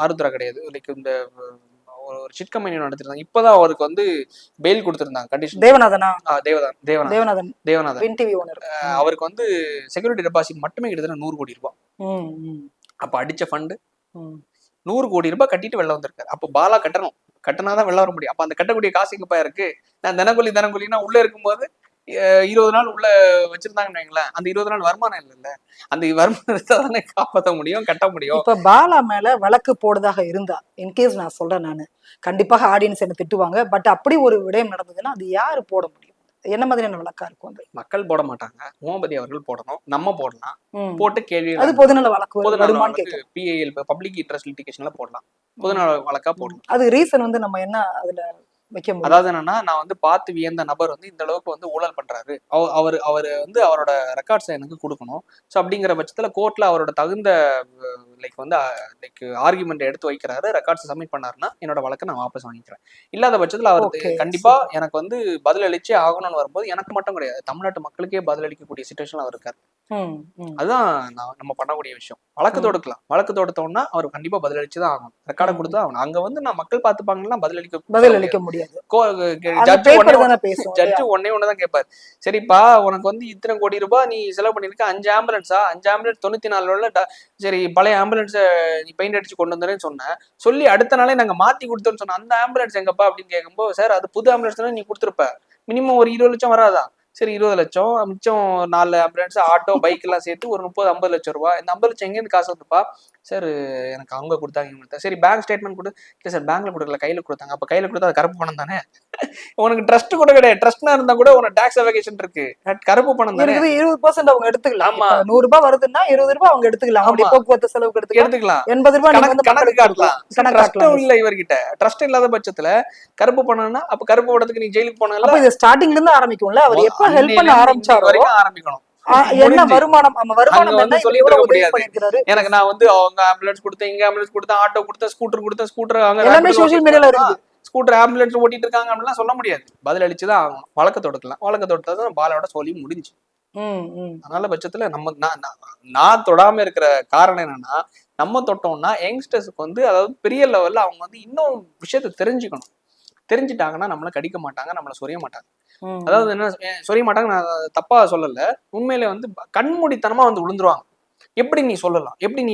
ஆருத்ரா கிடையாது, லைக் இந்த ஒரு சிட் கம்பெனி நடத்திட்டு இருந்தாங்க. இப்பதான் அவருக்கு வந்து பெயில் கொடுத்திருந்தாங்க கண்டிஷன். தேவநாதன் அவருக்கு வந்து செக்யூரிட்டி டெபாசிட் மட்டுமே கிட்டத்தட்ட 100 கோடி ரூபாய். அப்ப அடிச்ச ஃபண்டு 100 கோடி ரூபாய் கட்டிட்டு வெளில வந்திருக்காரு. அப்ப பாலா கட்டணும், கட்டினாதான் வெளில வர முடியும். அப்ப அந்த கட்டக்கூடிய காசு எங்கப்பா இருக்கு? நான் தினக்கூலின்னா உள்ள இருக்கும்போது 20 நாள் உள்ள வச்சிருந்தாங்கன்னு வைங்களேன், அந்த 20 நாள் வருமானம் இல்லைல்ல. அந்த வருமானத்தை தானே காப்பாற்ற முடியும், கட்ட முடியும். இப்ப பாலா மேல வழக்கு போடுறதாக இருந்தா, இன்கேஸ் நான் சொல்றேன், நானு கண்டிப்பாக ஆடியன்ஸ் என்ன திட்டுவாங்க, பட் அப்படி ஒரு விடயம் நடந்ததுன்னா அது யாரு போட முடியும்? என்ன மாதிரியான வழக்கா இருக்கும்? அது மக்கள் போட மாட்டாங்க, ஓமபதி அவர்கள் போடணும், நம்ம போடலாம். போட்டு கேள்வி, அது பொதுநல வழக்கு, PIL பப்ளிக் இன்ட்ரெஸ்ட் லிட்டிகேஷன்ல போடலாம், பொதுநல வழக்கா போடலாம். அது ரீசன் வந்து நம்ம என்ன அதுல வைக்க முடியும்? அதாவது என்னன்னா, நான் வந்து பார்த்து வியந்த நபர் வந்து இந்த அளவுக்கு வந்து ஊழல் பண்றாரு, அவர் வந்து அவரோட ரெக்கார்ட்ஸை எனக்கு கொடுக்கணும். ஸோ அப்படிங்கிற பட்சத்துல கோர்ட்ல அவரோட தகுந்த லைக் வந்து லைக் ஆர்குமெண்ட் எடுத்து வைக்கிறாரு, ரெக்கார்ட்ஸ் சப்மிட் பண்ணாருன்னா என்னோட வழக்கை நான் வாபஸ் வாங்கிக்கிறேன். இல்லாத பட்சத்துல அவருக்கு கண்டிப்பா எனக்கு வந்து பதிலளிச்சே ஆகணும்னு வரும்போது எனக்கு மட்டும் கிடையாது, தமிழ்நாட்டு மக்களுக்கே பதிலளிக்கக்கூடிய சிச்சுவேஷன்ல அவர் இருக்காரு. அதுதான் நம்ம பண்ணக்கூடிய விஷயம். வழக்கு தொடுக்கலாம், வழக்கு தொடுத்தோம்னா அவர் கண்டிப்பா பதிலளிச்சுதான் ஆகணும், ரெக்கார்டை கொடுத்தா ஆகணும். அங்க வந்து நான் மக்கள் பார்த்துப்பாங்கன்னா பதிலளிக்க முடியாது. ஜட்ஜு ஒன்னேதான் கேட்பாரு, சரிப்பா உனக்கு வந்து இத்தனை கோடி ரூபாய் நீ செலவு பண்ணிருக்க, 5 ஆம்புலன்ஸா, 5 ஆம்புலன்ஸ் 94 சரி பழைய ஆம்புலன்ஸை நீ பெயிண்ட் அடிச்சு கொண்டு வந்தேன்னு சொன்னேன், சொல்லி அடுத்த நாளே நாங்க மாத்தி கொடுத்தோம்னு சொன்னோம், அந்த ஆம்புலன்ஸ் எங்கப்பா அப்படின்னு கேட்கும்போது, சார் அது புது ஆம்புலன்ஸ் தானே நீ கொடுத்துருப்ப, மினிமம் ஒரு 20 லட்சம் வராதா? சரி 20 லட்சம், மிச்சம் 4 ஆம்புலன்ஸ், ஆட்டோ, பைக் எல்லாம் சேர்த்து ஒரு 30-50 லட்சம் ரூபாய். இந்த 50 லட்சம் எங்கேருந்து காசு வந்துப்பா? சார் எனக்கு அவங்க கொடுத்தாங்க. சரி பேங்க் ஸ்டேட்மெண்ட் கொடு. இல்லை சார் பேங்க்ல கொடுக்கல, கையில கொடுத்தாங்க. அப்ப கையில கொடுத்தா அது கருப்பு பணம் தானே. உனக்கு ட்ரஸ்ட் கூட கிடையாது, ட்ரஸ்ட்னா இருந்தா கூட உனக்கு டாக்ஸ் எவகேஷன் இருக்கு, கருப்பு பணம் தானே. 20% அவங்க எடுத்துக்கலாம். ஆமா, 100 ரூபாய் வருதுன்னா 20 ரூபாய் அவங்க எடுத்துக்கலாம். அப்படி போக்குவரத்து செலவுக்கு எடுத்துக்கலாம். 80 ரூபாய் கணக்கு காட்டலாம். ட்ரஸ்ட் இல்ல இவர்கிட்ட, ட்ரஸ்ட் இல்லாத பட்சத்துல கருப்பு பணம்னா அப்ப கருப்பு பணத்துக்கு நீ ஜெயிலுக்கு போனல. அப்ப இது ஸ்டார்டிங்ல இருந்து ஆரம்பிக்கும்ல, அவர் எப்ப ஹெல்ப் பண்ண ஆரம்பிச்சாரோ வரைக்கும் ஆரம்பிக்கணும். என்ன வருமானம், நம்ம வருமானம் என்ன சொல்லி தர முடியாது. எனக்கு நான் வந்து அவங்க ஆம்புலன்ஸ் கொடுத்தேன், இங்க ஆம்புலன்ஸ் கொடுத்தேன், ஆட்டோ கொடுத்தேன், ஸ்கூட்டர் அங்க எல்லாமே சோஷியல் மீடியால இருக்கு, ஸ்கூட்டர் ஆம்புலன்ஸ் ஓட்டிட்டு இருக்காங்க அப்படிலாம் சொல்ல முடியாது. பதில் அளிச்சுதான் ஆகணும். வழக்கு தொடுக்கலாம், வழக்கு தொடுத்ததான் பாலோட சொல்லி முடிஞ்சு. அதனால பட்சத்துல நான் தொடாம இருக்கிற காரணம் என்னன்னா, நம்ம தொட்டோம்னா யங்ஸ்டர்ஸுக்கு வந்து அதாவது பெரிய லெவல்ல அவங்க வந்து இன்னும் விஷயத்த தெரிஞ்சுக்கணும். தெரிஞ்சுட்டாங்கன்னா நம்மள கடிக்க மாட்டாங்க, நம்மள சொரிய மாட்டாங்க. அதாவது என்ன சொரிய மாட்டாங்க, நான் தப்பா சொல்லல, உண்மையில வந்து கண்மூடித்தனமா வந்து விழுந்துருவாங்க. எப்படி நீ சொல்லலாம், எப்படி நீ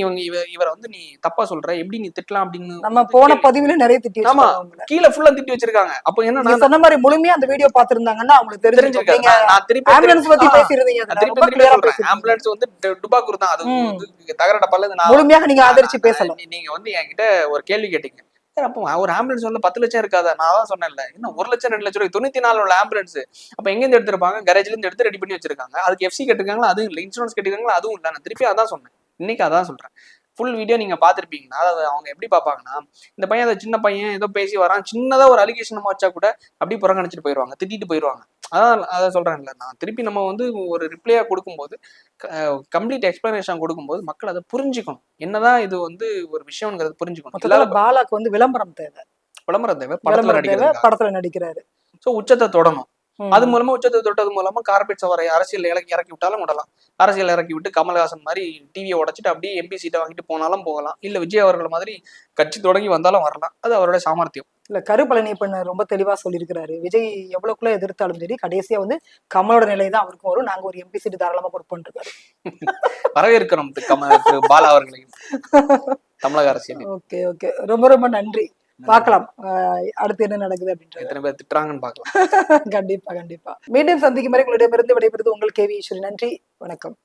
இவரை வந்து நீ தப்பா சொல்ற, எப்படி நீ திட்டலாம் அப்படின்னு நம்ம போன பதிவுல நிறைய திட்டி. ஆமா, கீழே ஃபுல்லா திட்டி வச்சிருக்காங்க. அப்ப என்ன நான் சொன்ன மாதிரி முழுமையா அந்த வீடியோ பாத்துருந்தாங்கன்னா அவங்களுக்கு தெரிஞ்சிருக்காங்க. நான் திருப்பி ஆம்புலன்ஸ் பத்தி பேசிருந்தீங்க, திருப்பி சொல்றேன். ஆம்புலன்ஸ் வந்து டுபாக்கூர் தான், அது தகர டப்பால முழுமையாக நீங்க ஆதரிச்சு பேசலாம். நீங்க வந்து என்கிட்ட ஒரு கேள்வி கேட்டீங்க, அப்போ ஒரு ஆம்புலன்ஸ் வந்து 10 லட்சம் இருக்காதா? நான் தான் சொன்னேன்ல, இன்னும் 1 லட்சம் 2 லட்சம் ரூபாய் 94 உள்ள ஆம்புலன்ஸ் அப்ப எங்க இருந்து எடுத்திருப்பாங்க? கரேஜ்ல இருந்து எடுத்து ரெடி பண்ணி வச்சிருக்காங்க. அதுக்கு FC கட்டிருக்காங்களா? அதுவும் இல்லை. இன்சூரன்ஸ் கட்டிருக்காங்களா? அதுவும் இல்லை. நான் திருப்பி அதான் சொன்னேன், இன்னைக்கு அதான் சொல்றேன். ஃபுல் வீடியோ நீங்க பாத்திருப்பீங்கன்னா அதாவது அவங்க எப்படி பார்ப்பாங்கன்னா, இந்த பையன் அதை சின்ன பையன் ஏதோ பேசி வரான், சின்னதா ஒரு அலிகேஷன் நம்ம வச்சா கூட அப்படி புறக்கணிச்சிட்டு போயிடுவாங்க, திட்டிட்டு போயிடுவாங்க. அதை சொல்றேன்ல, நான் திருப்பி நம்ம வந்து ஒரு ரிப்ளையா கொடுக்கும்போது, கம்ப்ளீட் எக்ஸ்பிளனேஷன் கொடுக்கும்போது மக்கள் அதை புரிஞ்சுக்கணும், என்னதான் இது வந்து ஒரு விஷயம்ங்கிறது புரிஞ்சுக்கணும். பாலாக்கு வந்து விளம்பரம் தேவை, படத்துல நடிக்கிறாரு, ஸோ உச்சத்தை தொடணும். அது மூலமா உச்சத்தை தொட்டது மூலமா கார்பரேட் சவரை அரசியல் இறக்கி விட்டாலும் விடலாம். அரசியல் இறக்கி விட்டு கமல்ஹாசன் மாதிரி டிவியை உடைச்சிட்டு அப்படியே எம்பி சீட்டை வாங்கிட்டு போனாலும் போகலாம். இல்ல விஜய் அவர்கள் மாதிரி கட்சி தொடங்கி வந்தாலும் வரலாம். அது அவரோட சாமர்த்தியம். இல்ல கருப்பழனி பண்ண ரொம்ப தெளிவா சொல்லியிருக்கிறாரு. விஜய் எவ்வளவுக்குள்ள எதிர்த்தாலும் சரி கடைசியா வந்து கமலோட நிலை தான் அவருக்கும் வரும். நாங்க ஒரு எம்பி சீட்டு தாராளமா கொடுப்போம் இருக்காரு. வரவேற்கிறோம் பாலா அவர்களையும் தமிழக அரசியல். ஓகே ஓகே, ரொம்ப ரொம்ப நன்றி. பார்க்கலாம் அடுத்து என்ன நடக்குது அப்படின்றது. எத்தனை பேர் திட்டுறாங்கன்னு பார்க்கலாம். கண்டிப்பா கண்டிப்பா. மீண்டும் சந்திக்கும் வரை உங்களிடமிருந்து விடைபெறுவது உங்கள் கேவி ஈஸ்வரி. நன்றி, வணக்கம்.